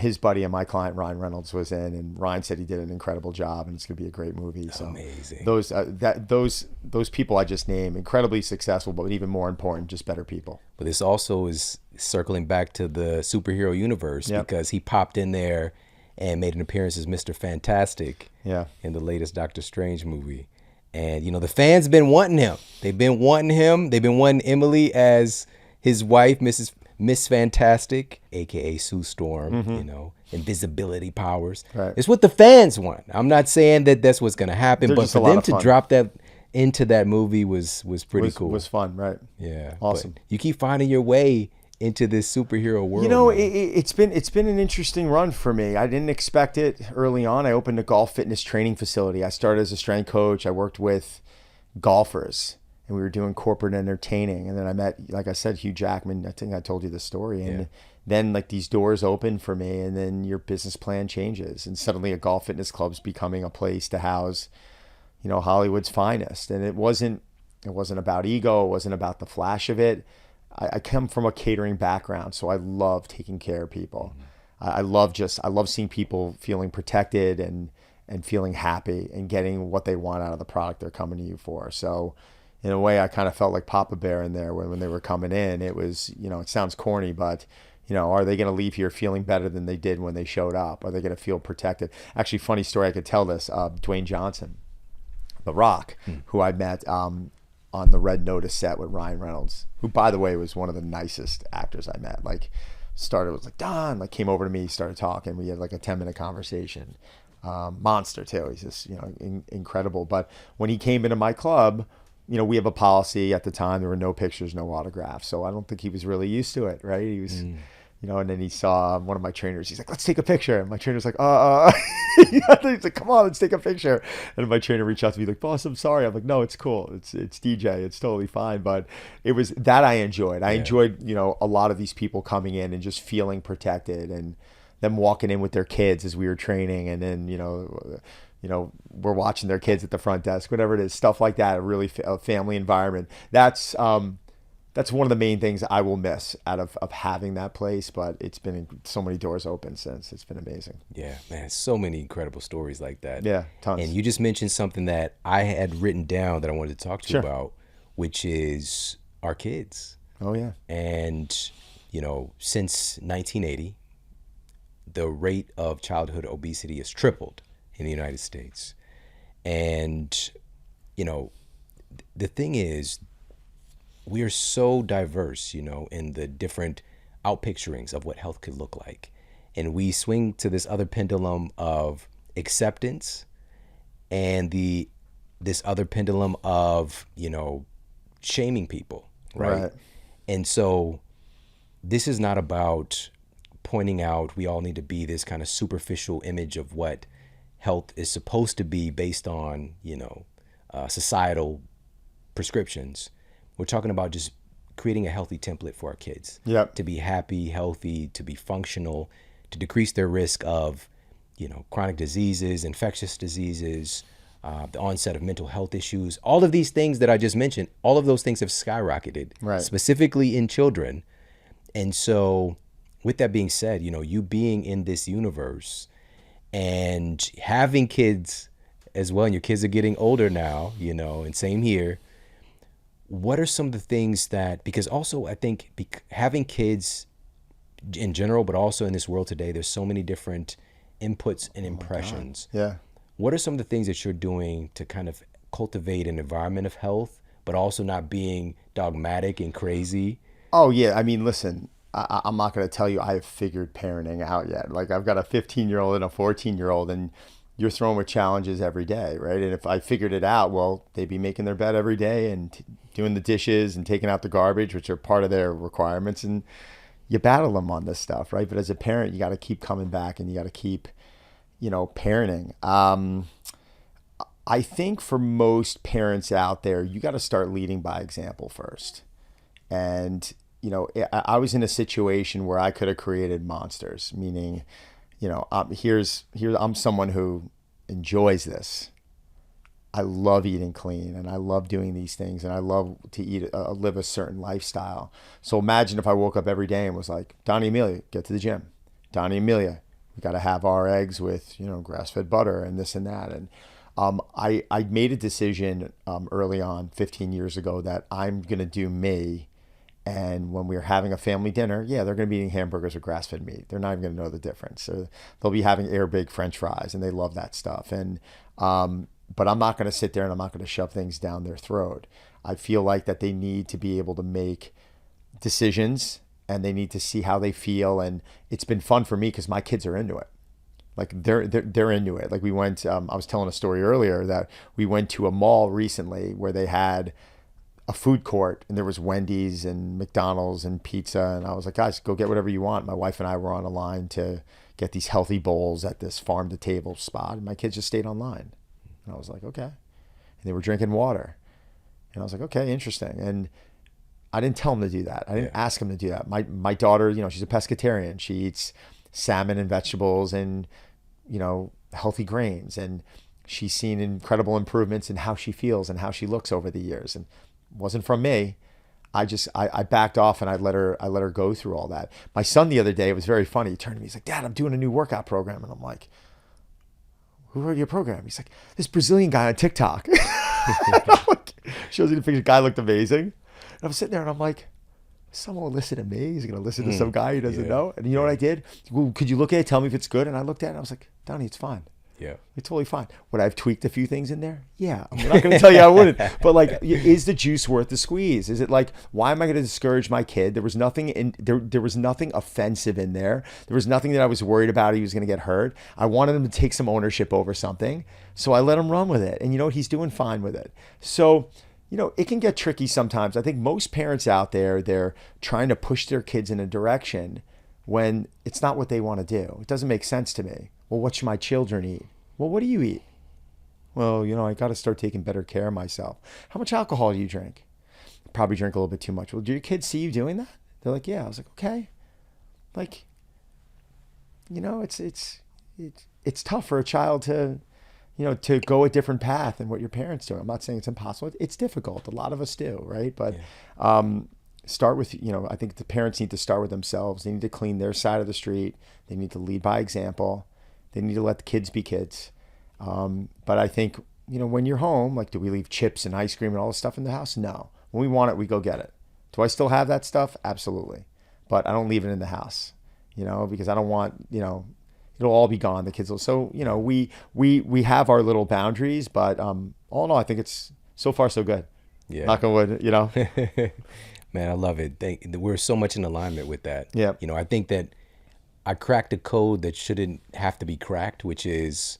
his buddy and my client Ryan Reynolds was in, and Ryan said he did an incredible job, and it's gonna be a great movie. So Amazing. those people I just named, incredibly successful, but even more important, just better people. But this also is circling back to the superhero universe, Yep. because he popped in there and made an appearance as Mr. Fantastic Yeah. in the latest Doctor Strange movie. And, the fans been wanting him. They've been wanting him. They've been wanting Emily as his wife, Miss Fantastic, aka Sue Storm, invisibility powers. Right. It's what the fans want. I'm not saying that that's what's going to happen, They're but just for a lot them of to fun. drop that into that movie was pretty cool. Was fun, right? Yeah. Awesome. But you keep finding your way into this superhero world. man. It's been an interesting run for me. I didn't expect it early on. I opened a golf fitness training facility. I started as a strength coach. I worked with golfers, and we were doing corporate entertaining. And then I met, like I said, Hugh Jackman. I think I told you the story. And then like these doors open for me, and then your business plan changes, and suddenly a golf fitness club's becoming a place to house, Hollywood's finest. And it wasn't about ego. It wasn't about the flash of it. I come from a catering background, so I love taking care of people. I love seeing people feeling protected and feeling happy and getting what they want out of the product they're coming to you for. So in a way, I kind of felt like Papa Bear in there when they were coming in. It was, it sounds corny, but are they going to leave here feeling better than they did when they showed up? Are they going to feel protected? Actually, funny story, I could tell this. Dwayne Johnson, The Rock, who I met on the Red Notice set with Ryan Reynolds, who, by the way, was one of the nicest actors I met. Was like, Don, came over to me, started talking. We had like a 10-minute conversation. Monster too. He's just, incredible. But when he came into my club, we have a policy at the time. There were no pictures, no autographs. So I don't think he was really used to it, right? He was, and then he saw one of my trainers. He's like, let's take a picture. And my trainer's like, he's like, come on, let's take a picture. And my trainer reached out to me like, boss, I'm sorry. I'm like, no, it's cool. It's DJ. It's totally fine. But it was that I enjoyed. I enjoyed, a lot of these people coming in and just feeling protected, and them walking in with their kids as we were training. And then, we're watching their kids at the front desk, whatever it is, stuff like that. A family environment. That's one of the main things I will miss out of having that place, but it's been so many doors open since. It's been amazing. Yeah, man, so many incredible stories like that. Yeah, tons. And you just mentioned something that I had written down that I wanted to talk to you about, which is our kids. Oh, yeah. And, since 1980, the rate of childhood obesity has tripled in the United States. And, the thing is, we are so diverse, in the different outpicturings of what health could look like. And we swing to this other pendulum of acceptance and this other pendulum of, shaming people, right? And so this is not about pointing out we all need to be this kind of superficial image of what health is supposed to be based on, societal prescriptions. We're talking about just creating a healthy template for our kids to be happy, healthy, to be functional, to decrease their risk of, chronic diseases, infectious diseases, the onset of mental health issues. All of these things that I just mentioned, all of those things have skyrocketed, specifically in children. And so with that being said, you being in this universe and having kids as well, and your kids are getting older now, and same here. What are some of the things that, because also I think having kids in general, but also in this world today, there's so many different inputs and impressions. Yeah. What are some of the things that you're doing to kind of cultivate an environment of health, but also not being dogmatic and crazy? Oh, yeah. I mean, listen, I'm not going to tell you I have figured parenting out yet. Like, I've got a 15-year-old and a 14-year-old, and you're thrown with challenges every day, right? And if I figured it out, well, they'd be making their bed every day and doing the dishes and taking out the garbage, which are part of their requirements. And you battle them on this stuff, right? But as a parent, you got to keep coming back and you got to keep, parenting. I think for most parents out there, you got to start leading by example first. And, I was in a situation where I could have created monsters, meaning, I'm someone who enjoys this. I love eating clean and I love doing these things and I love to live a certain lifestyle. So imagine if I woke up every day and was like, Donnie, Amelia, get to the gym. Donnie, Amelia, we got to have our eggs with, grass-fed butter and this and that. And I made a decision early on, 15 years ago, that I'm going to do me. And when we're having a family dinner, they're going to be eating hamburgers with grass-fed meat. They're not even going to know the difference. Or they'll be having air baked French fries, and they love that stuff. And but I'm not going to sit there and I'm not going to shove things down their throat. I feel like that they need to be able to make decisions, and they need to see how they feel. And it's been fun for me because my kids are into it. Like they're into it. Like we went. I was telling a story earlier that we went to a mall recently where they had a food court and there was Wendy's and McDonald's and pizza. And I was like, guys, go get whatever you want. My wife and I were on a line to get these healthy bowls at this farm to table spot. And my kids just stayed online. And I was like, okay. And they were drinking water. And I was like, okay, interesting. And I didn't tell them to do that. I didn't ask them to do that. My daughter, she's a pescatarian. She eats salmon and vegetables and, healthy grains. And she's seen incredible improvements in how she feels and how she looks over the years. And wasn't from me. I backed off and I let her go through all that. My son the other day, it was very funny. He turned to me, he's like, Dad, I'm doing a new workout program. And I'm like, who wrote your program? He's like, this Brazilian guy on TikTok. Shows you the picture. The guy looked amazing. And I'm sitting there and I'm like, someone will listen to me. He's going to listen to some guy he doesn't know. And you know what I did? Well, could you look at it? Tell me if it's good. And I looked at it and I was like, Donnie, it's fine. Yeah. It's totally fine. Would I have tweaked a few things in there? Yeah. I'm not going to tell you I wouldn't. But like, is the juice worth the squeeze? Is it like, why am I going to discourage my kid? There was nothing there was nothing offensive in there. There was nothing that I was worried about he was going to get hurt. I wanted him to take some ownership over something. So I let him run with it. And he's doing fine with it. So, it can get tricky sometimes. I think most parents out there, they're trying to push their kids in a direction when it's not what they want to do. It doesn't make sense to me. Well, what should my children eat? Well, what do you eat? Well, I got to start taking better care of myself. How much alcohol do you drink? Probably drink a little bit too much. Well, do your kids see you doing that? They're like, yeah. I was like, okay. Like, it's tough for a child to, to go a different path than what your parents do. I'm not saying it's impossible. It's difficult. A lot of us do, right? But start with, I think the parents need to start with themselves. They need to clean their side of the street. They need to lead by example. They need to let the kids be kids. But I think, when you're home, like, do we leave chips and ice cream and all this stuff in the house? No. When we want it, we go get it. Do I still have that stuff? Absolutely. But I don't leave it in the house, because I don't want, it'll all be gone. The kids will. So, we have our little boundaries, but all in all, I think it's so far so good. Yeah. Knock on wood, Man, I love it. We're so much in alignment with that. Yeah. I think that I cracked a code that shouldn't have to be cracked, which is,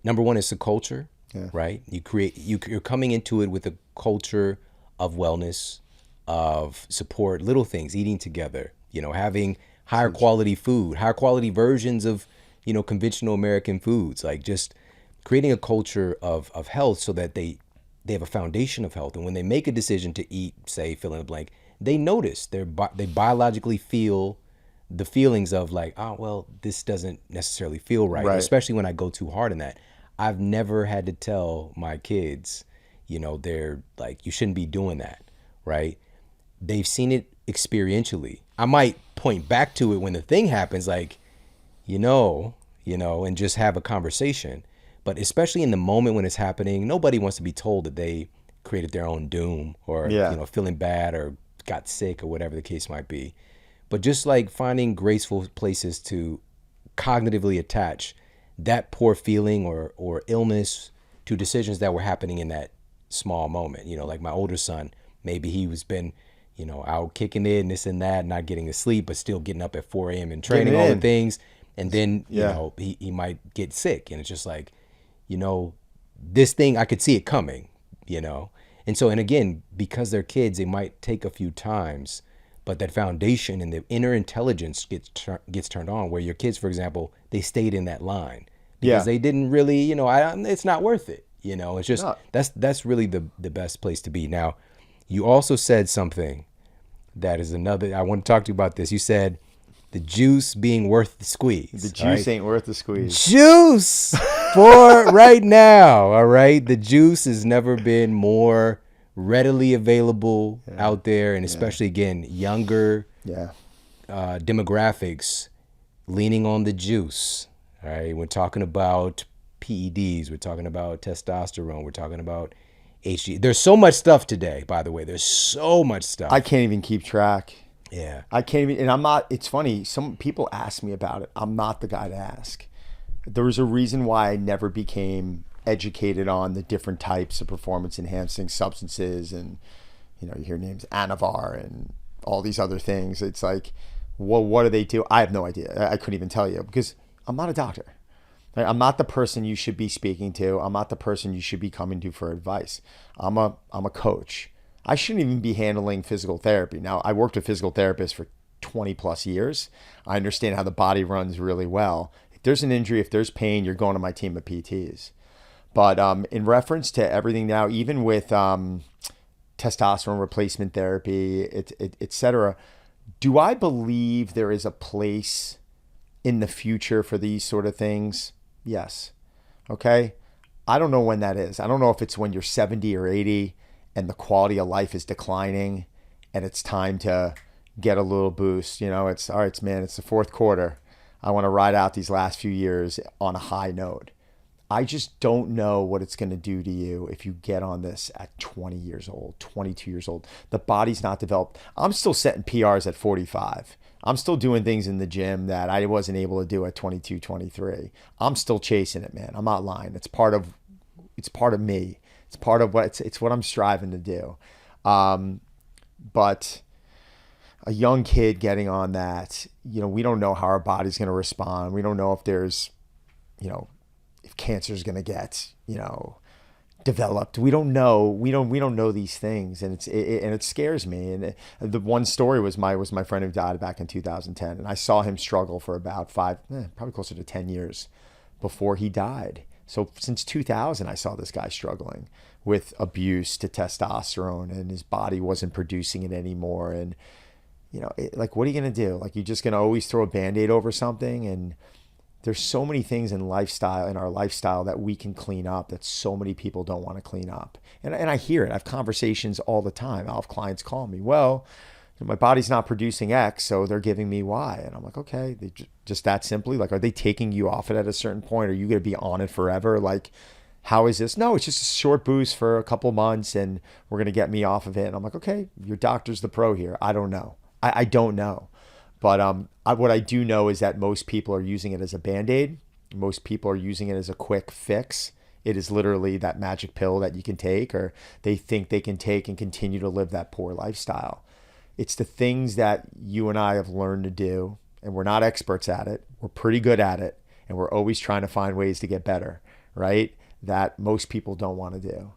number one, it's a culture, right? You're coming into it with a culture of wellness, of support, little things, eating together, having higher quality food, higher quality versions of, conventional American foods, like just creating a culture of health so that they have a foundation of health. And when they make a decision to eat, say, fill in the blank, they notice, they biologically feel the feelings of like, oh, well, this doesn't necessarily feel right. Especially when I go too hard in that. I've never had to tell my kids, they're like, you shouldn't be doing that, right? They've seen it experientially. I might point back to it when the thing happens, like, and just have a conversation. But especially in the moment when it's happening, nobody wants to be told that they created their own doom or, feeling bad or got sick or whatever the case might be. But just like finding graceful places to cognitively attach that poor feeling or illness to decisions that were happening in that small moment. Like my older son, maybe he was been, out kicking it and this and that, not getting to sleep, but still getting up at 4 a.m. and training all the things. And then, he might get sick. And it's just like, you know, this thing, I could see it coming, you know? And so, and again, because they're kids, they might take a few times, but that foundation and the inner intelligence gets turned on, where your kids, for example, they stayed in that line Yeah. because they didn't really, you know, it's not worth it. You know, it's just, No. that's really the best place to be. Now, you also said something that is another, I want to talk to you about this. You said the juice being worth the squeeze. The juice ain't worth the squeeze. Juice for right now. All right. The juice has never been more readily available out there. And especially, again, younger Yeah. demographics leaning on the juice. All right. We're talking about PEDs. We're talking about testosterone. We're talking about HG. There's so much stuff today, by the way. There's so much stuff. I can't even keep track. Yeah. I can't even, and I'm not, it's funny, some people ask me about it. I'm not the guy to ask. There was a reason why I never became educated on the different types of performance enhancing substances, and, you know, you hear names Anavar and all these other things. It's like, well, what do they do? I have no idea. I couldn't even tell you because I'm not a doctor. I'm not the person you should be speaking to. I'm not the person you should be coming to for advice. I'm a coach. I shouldn't even be handling physical therapy. Now, I worked with physical therapists for 20 plus years. I understand how the body runs really well. If there's an injury, if there's pain, you're going to my team of PTs. But in reference to everything now, even with testosterone replacement therapy, et cetera, do I believe there is a place in the future for these sort of things? Yes. Okay. I don't know when that is. I don't know if it's when you're 70 or 80 and the quality of life is declining and it's time to get a little boost. You know, it's all right, man, it's the fourth quarter. I want to ride out these last few years on a high note. I just don't know what it's going to do to you if you get on this at 20 years old, 22 years old. The body's not developed. I'm still setting PRs at 45. I'm still doing things in the gym that I wasn't able to do at 22, 23. I'm still chasing it, man. I'm not lying. It's part of me. It's part of what it's what I'm striving to do. But a young kid getting on that, you know, we don't know how our body's going to respond. We don't know if there's, you know, if cancer is going to get, you know, developed. We don't know. We don't know these things, and it scares me. And the one story was my friend who died back in 2010, and I saw him struggle for about probably closer to 10 years before he died. So since 2000, I saw this guy struggling with abuse to testosterone, and his body wasn't producing it anymore. And, you know, like, what are you going to do? Like, you're just going to always throw a Band-Aid over something? And there's so many things in our lifestyle that we can clean up that so many people don't want to clean up. And I hear it. I have conversations all the time. I'll have clients call me, well, my body's not producing X, so they're giving me Y. And I'm like, okay, just that simply? Like, are they taking you off it at a certain point? Are you going to be on it forever? Like, how is this? No, it's just a short boost for a couple months and we're going to get me off of it. And I'm like, okay, your doctor's the pro here. I don't know. I don't know. But what I do know is that most people are using it as a Band-Aid. Most people are using it as a quick fix. It is literally that magic pill that you can take, or they think they can take and continue to live that poor lifestyle. It's the things that you and I have learned to do, and we're not experts at it. We're pretty good at it, and we're always trying to find ways to get better, right? That most people don't want to do.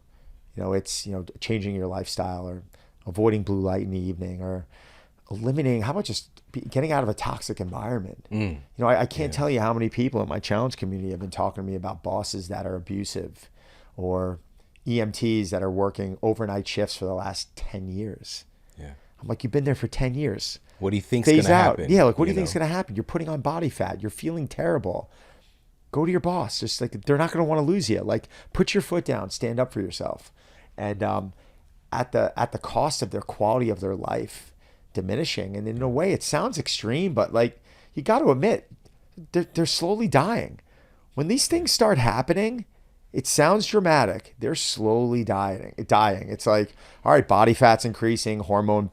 You know, it's, you know, changing your lifestyle, or avoiding blue light in the evening, or eliminating, how about just getting out of a toxic environment? You know, I can't tell you how many people in my challenge community have been talking to me about bosses that are abusive, or EMTs that are working overnight shifts for the last 10 years. Yeah. I'm like, you've been there for 10 years. What do you think's going to happen? Yeah, like, what do you think's going to happen? You're putting on body fat. You're feeling terrible. Go to your boss. Just like, they're not going to want to lose you. Like, put your foot down. Stand up for yourself. And at the cost of their quality of their life diminishing. And in a way, it sounds extreme, but like, you got to admit, they're slowly dying. When these things start happening, it sounds dramatic. They're slowly dying. It's like, all right, body fat's increasing, hormone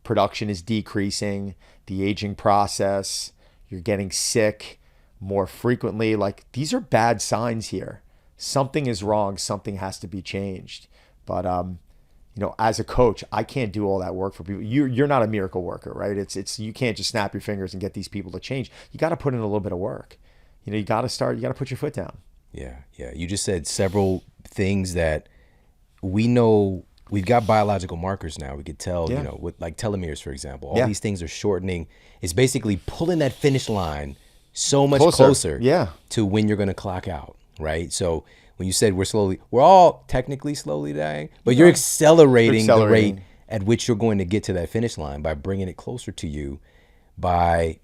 production is decreasing, the aging process, you're getting sick more frequently. Like, these are bad signs here. Something is wrong. Something has to be changed. But you know, as a coach, I can't do all that work for people. You're not a miracle worker, right? It's you can't just snap your fingers and get these people to change. You got to put in a little bit of work. You know, you got to put your foot down. Yeah, yeah. You just said several things that we know. We've got biological markers now. We could tell, Yeah. with like telomeres, for example, all Yeah. these things are shortening. It's basically pulling that finish line so much Closer. closer Yeah. to when you're going to clock out, right? So when you said we're all technically slowly dying, but you're accelerating the rate Accelerating. at which you're going to get to that finish line by bringing it closer to you by,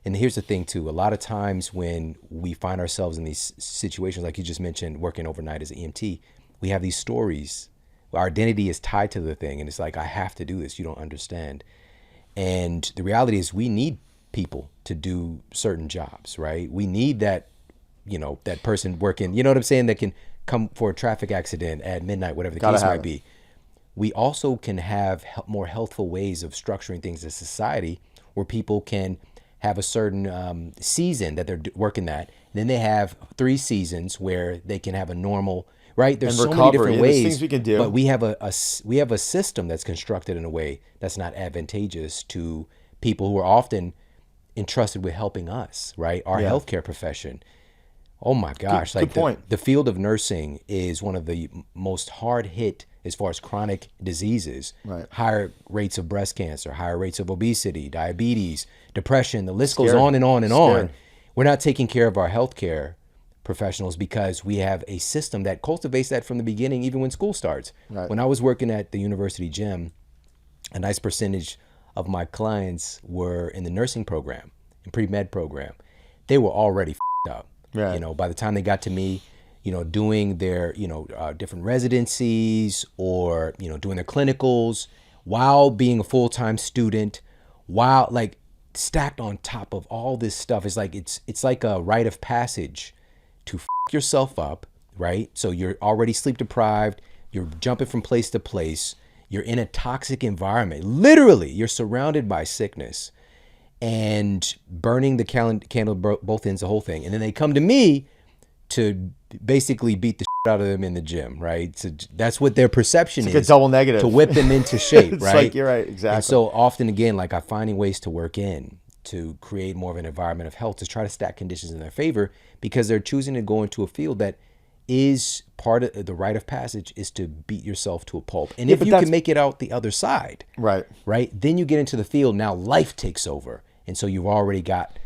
and here's the thing too, a lot of times when we find ourselves in these situations, like you just mentioned, working overnight as an EMT, we have these stories. Our identity is tied to the thing, and it's like, I have to do this. You don't understand. And the reality is we need people to do certain jobs, right? We need that, that person working, you know what I'm saying, that can come for a traffic accident at midnight, whatever the Gotta case have might it. be. We also can have more healthful ways of structuring things as society where people can have a certain season that they're working that. And then they have 3 seasons where they can have a normal, right? There's And so many recovery. different Yeah, there's ways, things we can but do. we have we have a system that's constructed in a way that's not advantageous to people who are often entrusted with helping us, right? Our Yeah. healthcare profession. Oh my Good, gosh, good like the, point. the field of nursing is one of the most hard hit as far as chronic diseases. Right. Higher rates of breast cancer, higher rates of obesity, diabetes, depression, the list goes Scary. on and on and Scary. on. We're not taking care of our healthcare professionals because we have a system that cultivates that from the beginning, even when school starts. Right. When I was working at the university gym, a nice percentage of my clients were in the nursing program and pre-med program. They were already up. Right. By the time they got to me, doing their, different residencies or, doing their clinicals while being a full-time student, while like stacked on top of all this stuff. It's like a rite of passage to yourself up, right? So you're already sleep deprived. You're jumping from place to place. You're in a toxic environment. Literally, you're surrounded by sickness and burning the candle both ends, the whole thing. And then they come to me to basically beat the shit out of them in the gym, right? So that's what their perception It's like a is, double negative. to whip them into shape, It's right? like, you're right, exactly. And so often, again, like I'm finding ways to work in to create more of an environment of health, to try to stack conditions in their favor, because they're choosing to go into a field that is part of the rite of passage is to beat yourself to a pulp. And if but you that's- can make it out the other side, Right. then you get into the field. Now life takes over. And so you've already got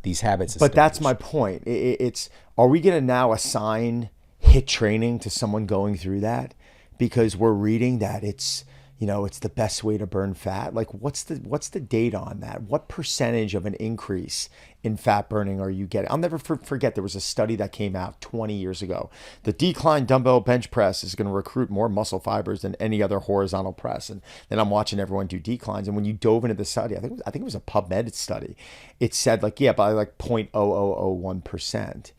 these habits But that's established. my point. It's, are we going to now assign HIIT training to someone going through that because we're reading that it's the best way to burn fat? Like, what's the data on that? What percentage of an increase in fat burning are you getting? I'll never forget, there was a study that came out 20 years ago. The decline dumbbell bench press is going to recruit more muscle fibers than any other horizontal press. And then I'm watching everyone do declines. And when you dove into the study, I think it was a PubMed study. It said by like 0.0001%.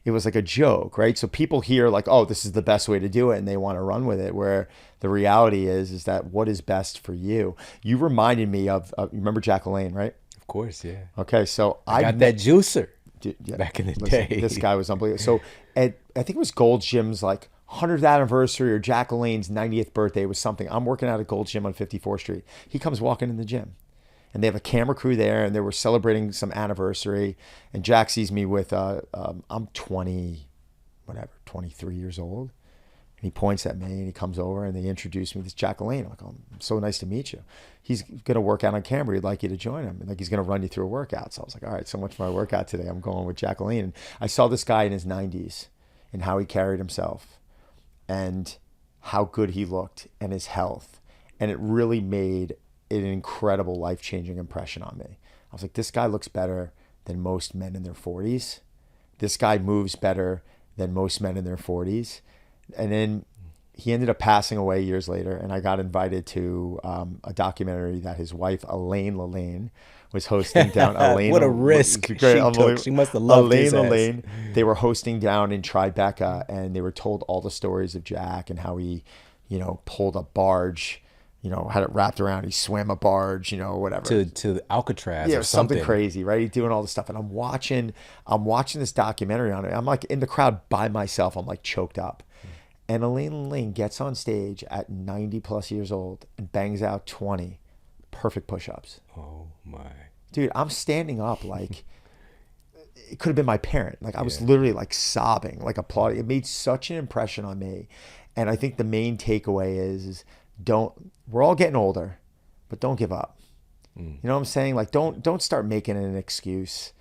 It was like a joke, right? So people hear like, oh, this is the best way to do it, and they want to run with it, where the reality is that what is best for you. You reminded me of, you remember Jack LaLanne, right? Of course, yeah. Okay, so I got that juicer yeah, back in the listen, day. This guy was unbelievable. So I think it was Gold's Gym's like 100th anniversary or Jack LaLanne's 90th birthday was something. I'm working out at Gold's Gym on 54th Street. He comes walking in the gym. And they have a camera crew there, and they were celebrating some anniversary. And Jack sees me with, I'm 23 years old. And he points at me, and he comes over, and they introduce me to Jack LaLanne. I'm like, oh, so nice to meet you. He's going to work out on camera. He'd like you to join him. And like, he's going to run you through a workout. So I was like, all right, so much for my workout today. I'm going with Jack LaLanne. And I saw this guy in his 90s and how he carried himself and how good he looked and his health. And it really made an incredible life-changing impression on me. I was like, this guy looks better than most men in their 40s. This guy moves better than most men in their 40s. And then he ended up passing away years later, and I got invited to a documentary that his wife, Elaine LaLanne, was hosting down. Elaine, What a risk she took. She must have loved his ass. Elaine, they were hosting down in Tribeca, and they were told all the stories of Jack and how he, pulled a barge, had it wrapped around. He swam a barge, whatever. To Alcatraz Yeah, or something. crazy, right? He's doing all this stuff, and I'm watching this documentary on it. I'm like in the crowd by myself. I'm like choked up. And Elaine Lane gets on stage at 90 plus years old and bangs out 20 perfect push-ups. Oh my. Dude, I'm standing up like it could have been my parent. Like I was literally like sobbing, like applauding. It made such an impression on me. And I think the main takeaway is we're all getting older, but don't give up. You know what I'm saying? Like don't start making it an excuse.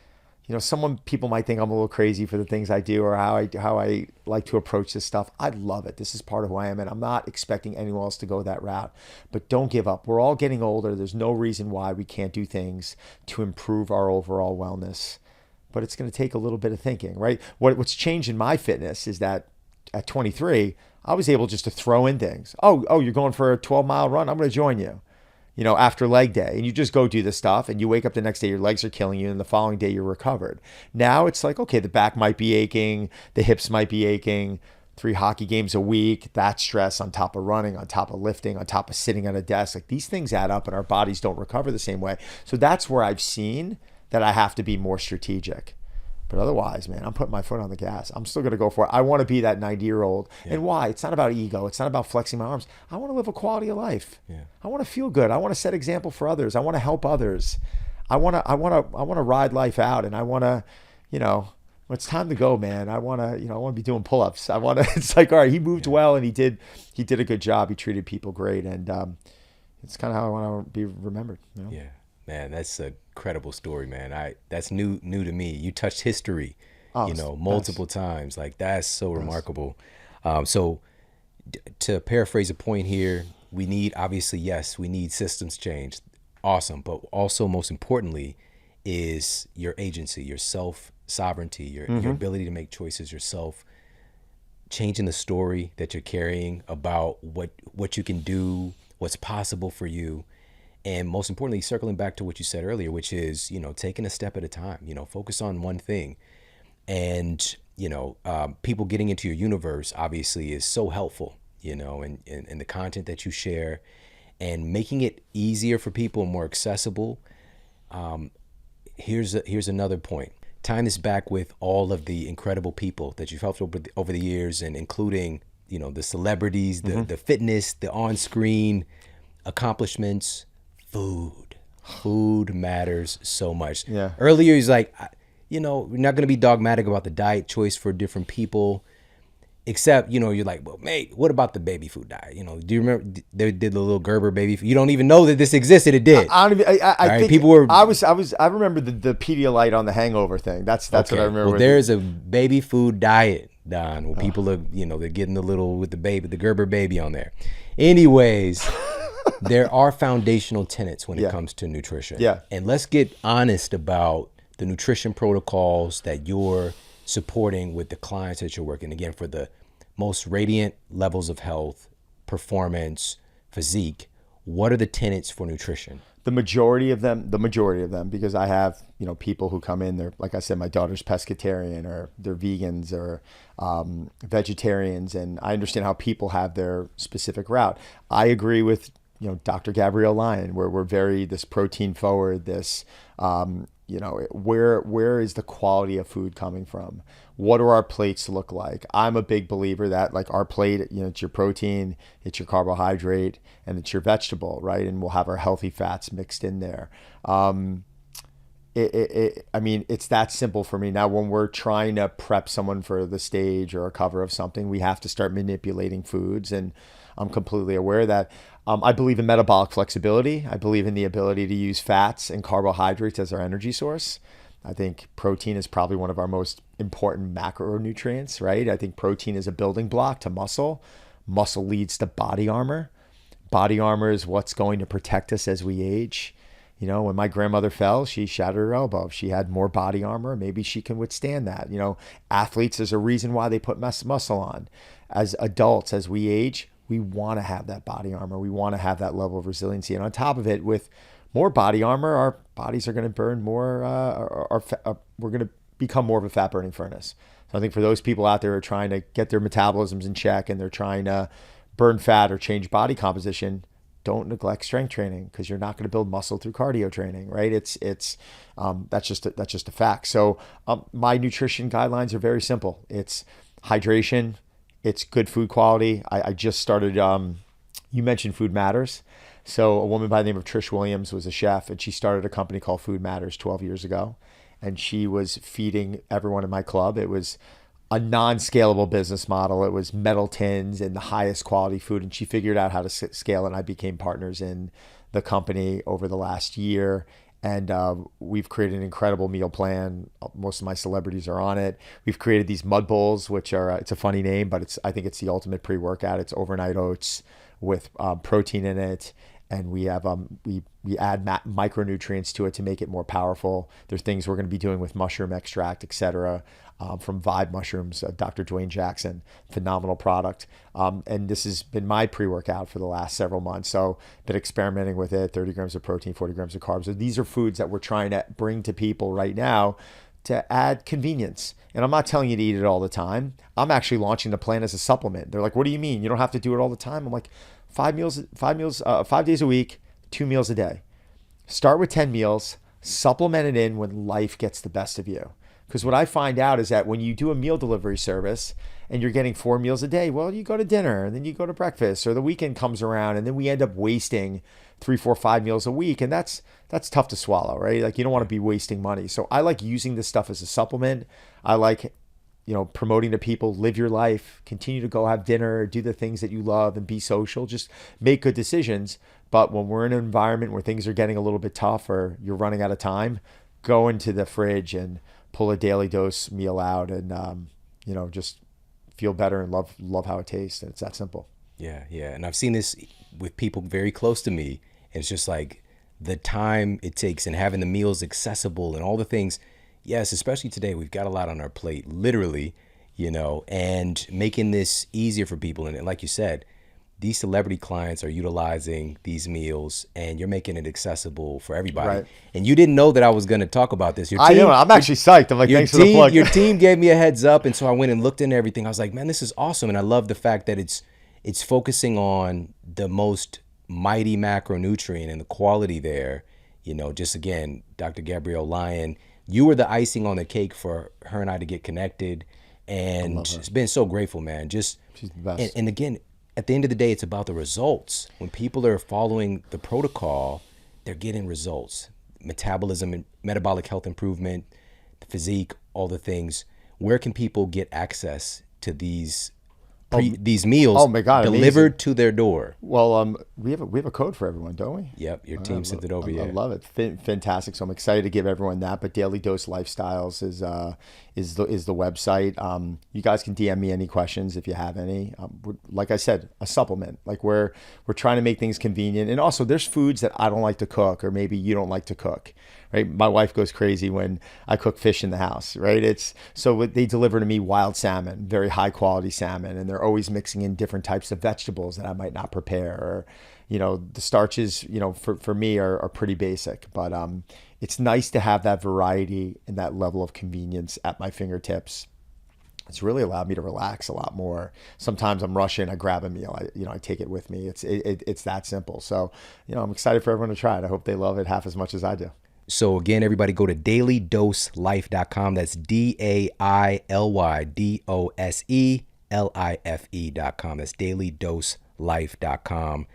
You know, people might think I'm a little crazy for the things I do or how I like to approach this stuff. I love it. This is part of who I am, and I'm not expecting anyone else to go that route. But don't give up. We're all getting older. There's no reason why we can't do things to improve our overall wellness. But it's going to take a little bit of thinking, right? What's changed in my fitness is that at 23, I was able just to throw in things. Oh, you're going for a 12-mile run? I'm going to join you. You know, after leg day, and you just go do this stuff, and you wake up the next day, your legs are killing you, and the following day you're recovered. Now it's like, okay, the back might be aching, the hips might be aching, 3 hockey games a week, that stress on top of running, on top of lifting, on top of sitting at a desk, like these things add up and our bodies don't recover the same way. So that's where I've seen that I have to be more strategic. But otherwise, man, I'm putting my foot on the gas. I'm still going to go for it. I want to be that 90-year-old. Yeah. And why? It's not about ego. It's not about flexing my arms. I want to live a quality of life. Yeah. I want to feel good. I want to set example for others. I want to help others. I want to ride life out, and I want to, you know, when it's time to go, man. I want to be doing pull-ups. It's like, all right, he moved well, and he did a good job. He treated people great, and it's kind of how I want to be remembered. You know? Yeah. Man, that's a credible story, man. That's new to me. You touched history, multiple times. Like that's so remarkable. So to paraphrase a point here, we need systems change. Awesome. But also most importantly is your agency, your self-sovereignty, your ability to make choices yourself, changing the story that you're carrying about what you can do, what's possible for you. And most importantly, circling back to what you said earlier, which is, taking a step at a time, focus on one thing. And, people getting into your universe obviously is so helpful, and the content that you share and making it easier for people and more accessible. Here's another point. Tying this back with all of the incredible people that you've helped over the years, and including, the celebrities, the fitness, the on-screen accomplishments. Food matters so much. Yeah. Earlier, he's like, we're not going to be dogmatic about the diet choice for different people, except, you're like, well, mate, what about the baby food diet? Do you remember they did the little Gerber baby food? You don't even know that this existed. It did. I think people were. I remember the Pedialyte on the hangover thing. That's okay. What I remember. Well, there's a baby food diet, Don, where people are, they're getting the little with the Gerber baby on there. Anyways. There are foundational tenets when it comes to nutrition. Yeah. And let's get honest about the nutrition protocols that you're supporting with the clients that you're working, again, for the most radiant levels of health, performance, physique. What are the tenets for nutrition? The majority of them, because I have, people who come in, they're, like I said, my daughter's pescatarian, or they're vegans, or vegetarians, and I understand how people have their specific route. I agree with Dr. Gabrielle Lyon, where we're very this protein forward, this, where is the quality of food coming from? What do our plates look like? I'm a big believer that like our plate, it's your protein, it's your carbohydrate, and it's your vegetable, right? And we'll have our healthy fats mixed in there. It's that simple for me. Now, when we're trying to prep someone for the stage or a cover of something, we have to start manipulating foods, and I'm completely aware of that. I believe in metabolic flexibility. I believe in the ability to use fats and carbohydrates as our energy source. I think protein is probably one of our most important macronutrients, right? I think protein is a building block to muscle. Muscle leads to body armor. Body armor is what's going to protect us as we age. When my grandmother fell, she shattered her elbow. If she had more body armor, maybe she can withstand that. Athletes, there's a reason why they put muscle on. As adults, as we age, we want to have that body armor. We want to have that level of resiliency. And on top of it, with more body armor, our bodies are going to burn more, we're going to become more of a fat burning furnace. So I think for those people out there who are trying to get their metabolisms in check and they're trying to burn fat or change body composition, don't neglect strength training, because you're not going to build muscle through cardio training, right? That's just a fact. So my nutrition guidelines are very simple. It's hydration. It's good food quality. I just started, you mentioned Food Matters. So a woman by the name of Trish Williams was a chef, and she started a company called Food Matters 12 years ago. and she was feeding everyone in my club. It was a non-scalable business model. It was metal tins and the highest quality food, and she figured out how to scale, and I became partners in the company over the last year. And we've created an incredible meal plan. Most of my celebrities are on it. We've created these mud bowls, which are, it's a funny name, but I think it's the ultimate pre-workout. It's overnight oats with protein in it. And we have we add micronutrients to it to make it more powerful. There's things we're going to be doing with mushroom extract, etc. From Vibe Mushrooms, Dr. Dwayne Jackson, phenomenal product. And this has been my pre-workout for the last several months. So been experimenting with it, 30 grams of protein, 40 grams of carbs. So these are foods that we're trying to bring to people right now to add convenience. And I'm not telling you to eat it all the time. I'm actually launching the plan as a supplement. They're like, what do you mean? You don't have to do it all the time? I'm like, 5 days a week, 2 meals a day. Start with 10 meals, supplement it in when life gets the best of you. Because what I find out is that when you do a meal delivery service and you're getting 4 meals a day, well, you go to dinner and then you go to breakfast, or the weekend comes around and then we end up wasting 3, 4, 5 meals a week. And that's tough to swallow, right? Like, you don't want to be wasting money. So I like using this stuff as a supplement. I like, promoting to people, live your life, continue to go have dinner, do the things that you love and be social, just make good decisions. But when we're in an environment where things are getting a little bit tough or you're running out of time, go into the fridge and pull a daily dose meal out and, just feel better and love how it tastes. And it's that simple. Yeah. And I've seen this with people very close to me. And it's just like the time it takes and having the meals accessible and all the things. Yes, especially today, we've got a lot on our plate, literally, and making this easier for people. And like you said, these celebrity clients are utilizing these meals and you're making it accessible for everybody. Right. And you didn't know that I was going to talk about this. I know. I'm actually psyched. I'm like, thanks for the plug. Your team gave me a heads up. And so I went and looked into everything. I was like, man, this is awesome. And I love the fact that it's focusing on the most mighty macronutrient and the quality there. Just again, Dr. Gabrielle Lyon, you were the icing on the cake for her and I to get connected. And it's been so grateful, man. She's the best. And again, at the end of the day, it's about the results. When people are following the protocol, they're getting results. Metabolism and metabolic health improvement, the physique, all the things. Where can people get access to these meals delivered amazing. To their door? Well, we have a code for everyone, don't we? Yep, your team sent it over. I love it. Fantastic. So I'm excited to give everyone that. But Daily Dose Lifestyles is the website. You guys can DM me any questions if you have any. Like I said, a supplement. Like we're trying to make things convenient, and also there's foods that I don't like to cook, or maybe you don't like to cook. Right? My wife goes crazy when I cook fish in the house, right? So they deliver to me wild salmon, very high quality salmon, and they're always mixing in different types of vegetables that I might not prepare. Or, the starches, for me are pretty basic, but it's nice to have that variety and that level of convenience at my fingertips. It's really allowed me to relax a lot more. Sometimes I'm rushing, I grab a meal, I take it with me. It's that simple. So, I'm excited for everyone to try it. I hope they love it half as much as I do. So again, everybody go to dailydoselife.com. That's DAILYDOSELIFE.com. That's dailydoselife.com.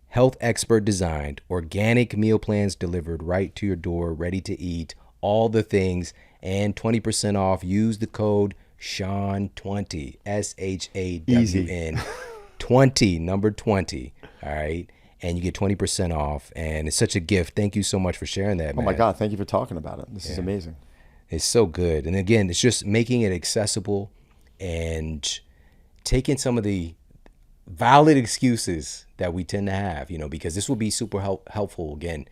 Health expert designed, organic meal plans delivered right to your door, ready to eat, all the things, and 20% off. Use the code SHAWN20, SHAWN 20, number 20. All right. And you get 20% off, and it's such a gift. Thank you so much for sharing that, man. Oh my God, thank you for talking about it. This is amazing. It's so good. And again, it's just making it accessible and taking some of the valid excuses that we tend to have, because this will be super helpful. Again,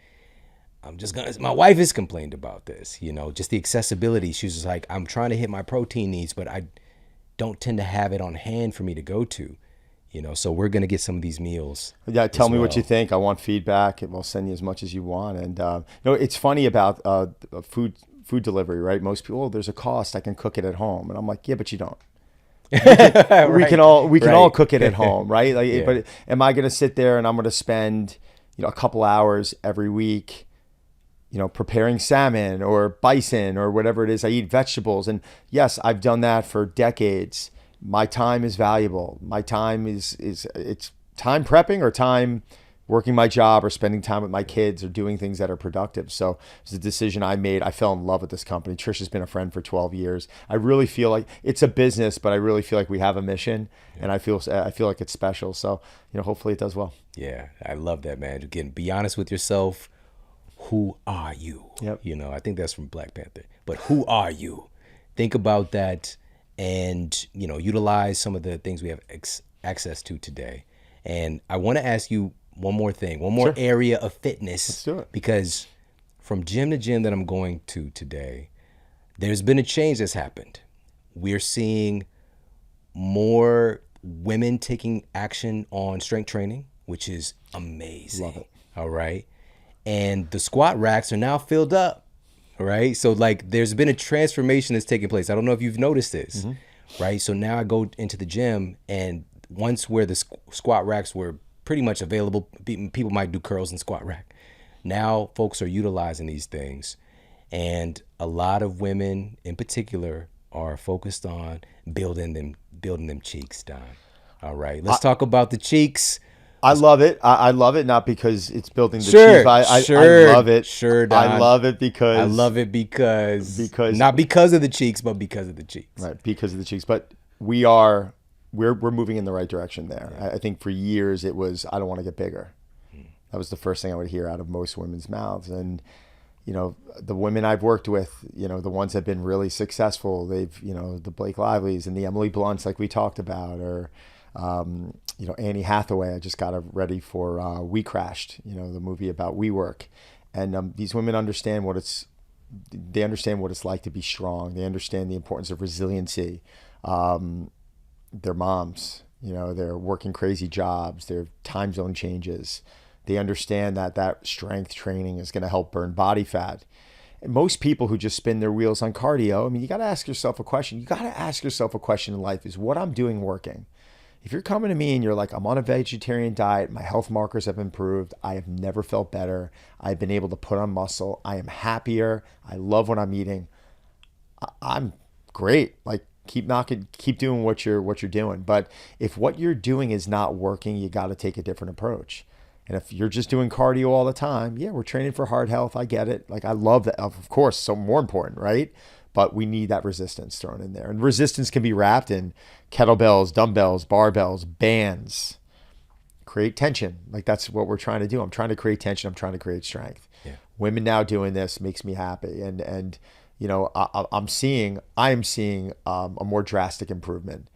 my wife has complained about this, just the accessibility. She's just like, I'm trying to hit my protein needs, but I don't tend to have it on hand for me to go to. So we're going to get some of these meals. Yeah, tell me what you think. I want feedback, and we'll send you as much as you want. And it's funny about food delivery, right? Most people, there's a cost. I can cook it at home, and I'm like, yeah, but you don't. We can all cook it at home, right? Like, yeah. But am I going to sit there and I'm going to spend a couple hours every week, preparing salmon or bison or whatever it is? I eat vegetables, and yes, I've done that for decades. My time is valuable. My time it's time prepping or time working my job or spending time with my kids or doing things that are productive. So it's a decision I made. I fell in love with this company. Trisha's been a friend for 12 years. I really feel like it's a business, but I really feel like we have a mission, and I feel like it's special. So, hopefully it does well. Yeah, I love that, man. Again, be honest with yourself. Who are you? Yep. I think that's from Black Panther. But who are you? Think about that, and utilize some of the things we have access to today. And I want to ask you one more thing, one more area of fitness. Let's do it. Because from gym to gym that I'm going to today, there's been a change that's happened. We're seeing more women taking action on strength training, which is amazing. Love it. All right. And the squat racks are now filled up. All right. So there's been a transformation that's taking place. I don't know if you've noticed this, right? So now I go into the gym, and once where the squat racks were pretty much available, people might do curls and squat rack. Now folks are utilizing these things, and a lot of women in particular are focused on building them cheeks, Don. All right, let's talk about the cheeks. I love it. I love it, not because it's building the cheeks. I love it. Sure, Don. I love it because not because of the cheeks, but because of the cheeks. Right, because of the cheeks. But we're moving in the right direction there. Yeah. I think for years it was, I don't want to get bigger. That was the first thing I would hear out of most women's mouths. And, the women I've worked with, the ones that have been really successful, they've, the Blake Lively's and the Emily Blunts, like we talked about, or, Annie Hathaway. I just got her ready for We Crashed, the movie about WeWork. And these women understand what it's like to be strong. They understand the importance of resiliency. Their moms, they're working crazy jobs, their time zone changes. They understand that strength training is going to help burn body fat. And most people who just spin their wheels on cardio, you got to ask yourself a question. You got to ask yourself a question in life: is what I'm doing working? If you're coming to me and you're like, I'm on a vegetarian diet, my health markers have improved, I have never felt better, I've been able to put on muscle, I am happier, I love what I'm eating, I'm great. Keep doing what you're doing. But if what you're doing is not working, you got to take a different approach. And if you're just doing cardio all the time, we're training for heart health. I get it. I love that. Of course, so more important, right? But we need that resistance thrown in there. And resistance can be wrapped in kettlebells, dumbbells, barbells, bands. Create tension. That's what we're trying to do. I'm trying to create tension. I'm trying to create strength. Yeah. Women now doing this makes me happy. And I am seeing a more drastic improvement,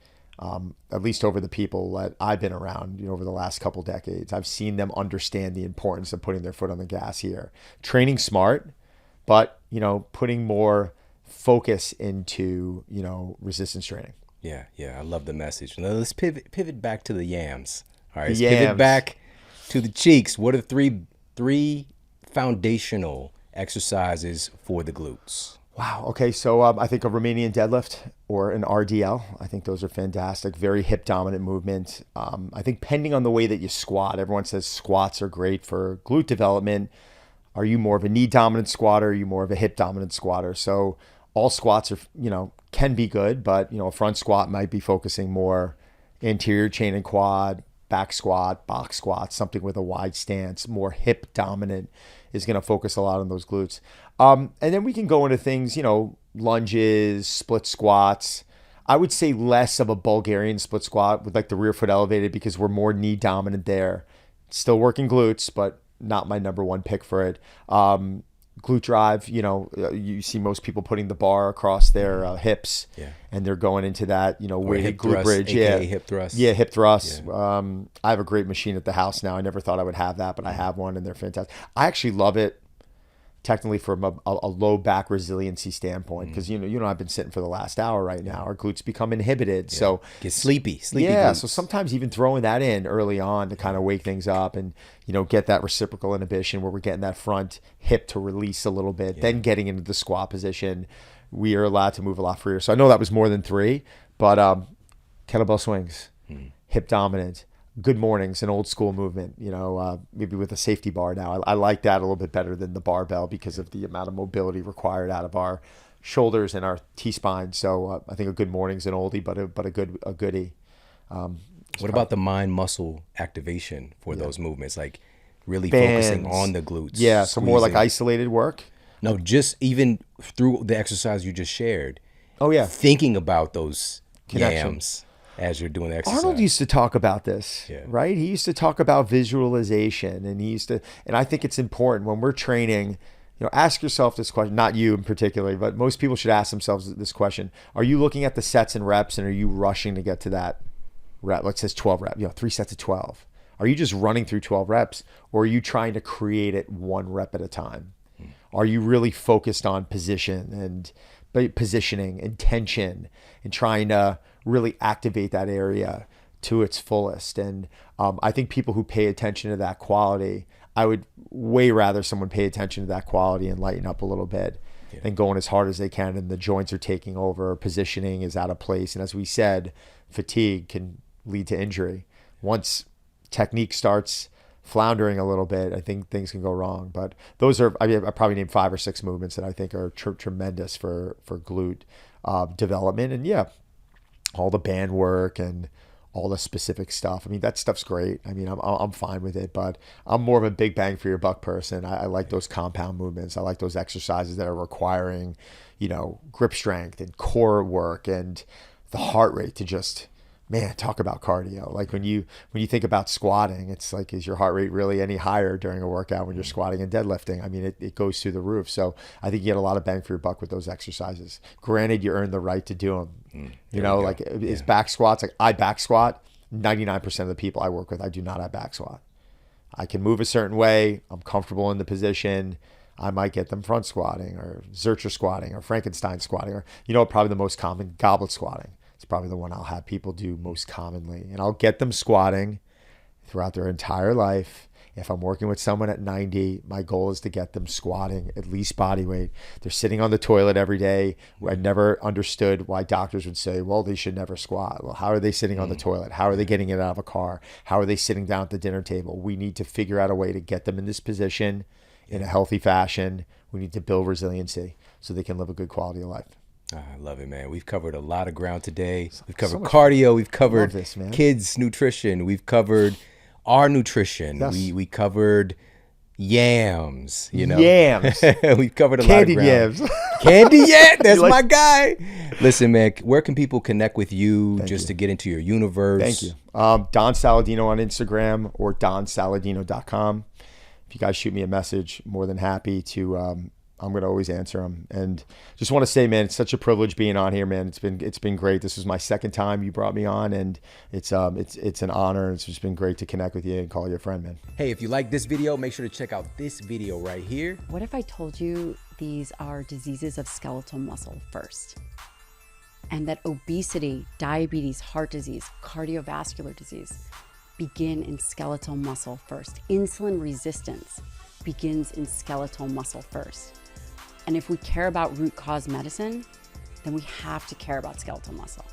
at least over the people that I've been around, over the last couple decades. I've seen them understand the importance of putting their foot on the gas here. Training smart, but, putting more focus into, resistance training. Yeah. I love the message. Now let's pivot back to the yams. All right, pivot back to the cheeks. What are three foundational exercises for the glutes? Wow. Okay. So I think a Romanian deadlift or an RDL, I think those are fantastic. Very hip dominant movement. I think depending on the way that you squat, everyone says squats are great for glute development. Are you more of a knee dominant squatter? Are you more of a hip dominant squatter? So all squats are, can be good, but, a front squat might be focusing more anterior chain and quad, back squat, box squat, something with a wide stance, more hip dominant is going to focus a lot on those glutes. And then we can go into things, lunges, split squats. I would say less of a Bulgarian split squat with the rear foot elevated because we're more knee dominant there. Still working glutes, but not my number one pick for it. Glute drive, you see most people putting the bar across their hips, and they're going into that, weighted glute thrust, bridge. AKA hip thrust. Yeah, hip thrust. Yeah. I have a great machine at the house now. I never thought I would have that, but I have one, and they're fantastic. I actually love it technically from a low back resiliency standpoint because, I've been sitting for the last hour right now. Our glutes become inhibited. Yeah. So get sleepy yeah, glutes. So sometimes even throwing that in early on to kind of wake things up and, get that reciprocal inhibition where we're getting that front hip to release a little bit, then getting into the squat position, we are allowed to move a lot freer. So I know that was more than 3, but kettlebell swings, hip dominant, good mornings, an old school movement, maybe with a safety bar now. I like that a little bit better than the barbell because of the amount of mobility required out of our shoulders and our T-spine. So I think a good morning's an oldie, but a goodie. What about the mind muscle activation for those movements? really bands. focusing on the glutes. Yeah, so more like squeezing. isolated work. No, just even through the exercise you just shared, Oh yeah, thinking about those Connection. yams as you're doing the exercise. Arnold used to talk about this, Yeah. right? He used to talk about visualization, and and I think it's important when we're training. Ask yourself this question. Not you in particular, but most people should ask themselves this question: are you looking at the sets and reps, and are you rushing to get to that rep? Let's say 12 reps. 3 sets of 12. Are you just running through 12 reps, or are you trying to create it 1 rep at a time? Are you really focused on positioning and tension and trying to really activate that area to its fullest? And I think people who pay attention to that quality, I would way rather someone pay attention to that quality and lighten up a little bit than going as hard as they can and the joints are taking over, positioning is out of place. And as we said, fatigue can lead to injury. Once technique starts floundering a little bit, I think things can go wrong. But those are, I probably named 5 or 6 movements that I think are tremendous for glute development. And yeah, all the band work and all the specific stuff. I mean, that stuff's great. I mean, I'm fine with it, but I'm more of a big bang for your buck person. I like those compound movements. I like those exercises that are requiring, grip strength and core work and the heart rate to just, man, talk about cardio. Like when you think about squatting, it's like, is your heart rate really any higher during a workout when you're squatting and deadlifting? I mean, it goes through the roof. So I think you get a lot of bang for your buck with those exercises. Granted, you earn the right to do them. Is back squats, like I back squat, 99% of the people I work with, I do not have back squat. I can move a certain way. I'm comfortable in the position. I might get them front squatting or Zercher squatting or Frankenstein squatting or, probably the most common, goblet squatting. It's probably the one I'll have people do most commonly. And I'll get them squatting throughout their entire life. If I'm working with someone at 90, my goal is to get them squatting at least body weight. They're sitting on the toilet every day. I never understood why doctors would say, well, they should never squat. Well, how are they sitting on the toilet? How are they getting it out of a car? How are they sitting down at the dinner table? We need to figure out a way to get them in this position in a healthy fashion. We need to build resiliency so they can live a good quality of life. I love it, man. We've covered a lot of ground today. We've covered so cardio. We've covered this, man. Kids' nutrition. We've covered our nutrition. Yes. We covered yams. Yams. We've covered a Candied lot of ground. yams. Candy yam. That's like- my guy. Listen, man. Where can people connect with you Thank you. to get into your universe? Thank you. Don Saladino on Instagram or donsaladino.com. If you guys shoot me a message, more than happy to. I'm going to always answer them. And just want to say, man, it's such a privilege being on here, man. It's been great. This was my second time you brought me on, and it's an honor. It's just been great to connect with you and call you a friend, man. Hey, if you like this video, make sure to check out this video right here. What if I told you these are diseases of skeletal muscle first? And that obesity, diabetes, heart disease, cardiovascular disease begin in skeletal muscle first. Insulin resistance begins in skeletal muscle first. And if we care about root cause medicine, then we have to care about skeletal muscle.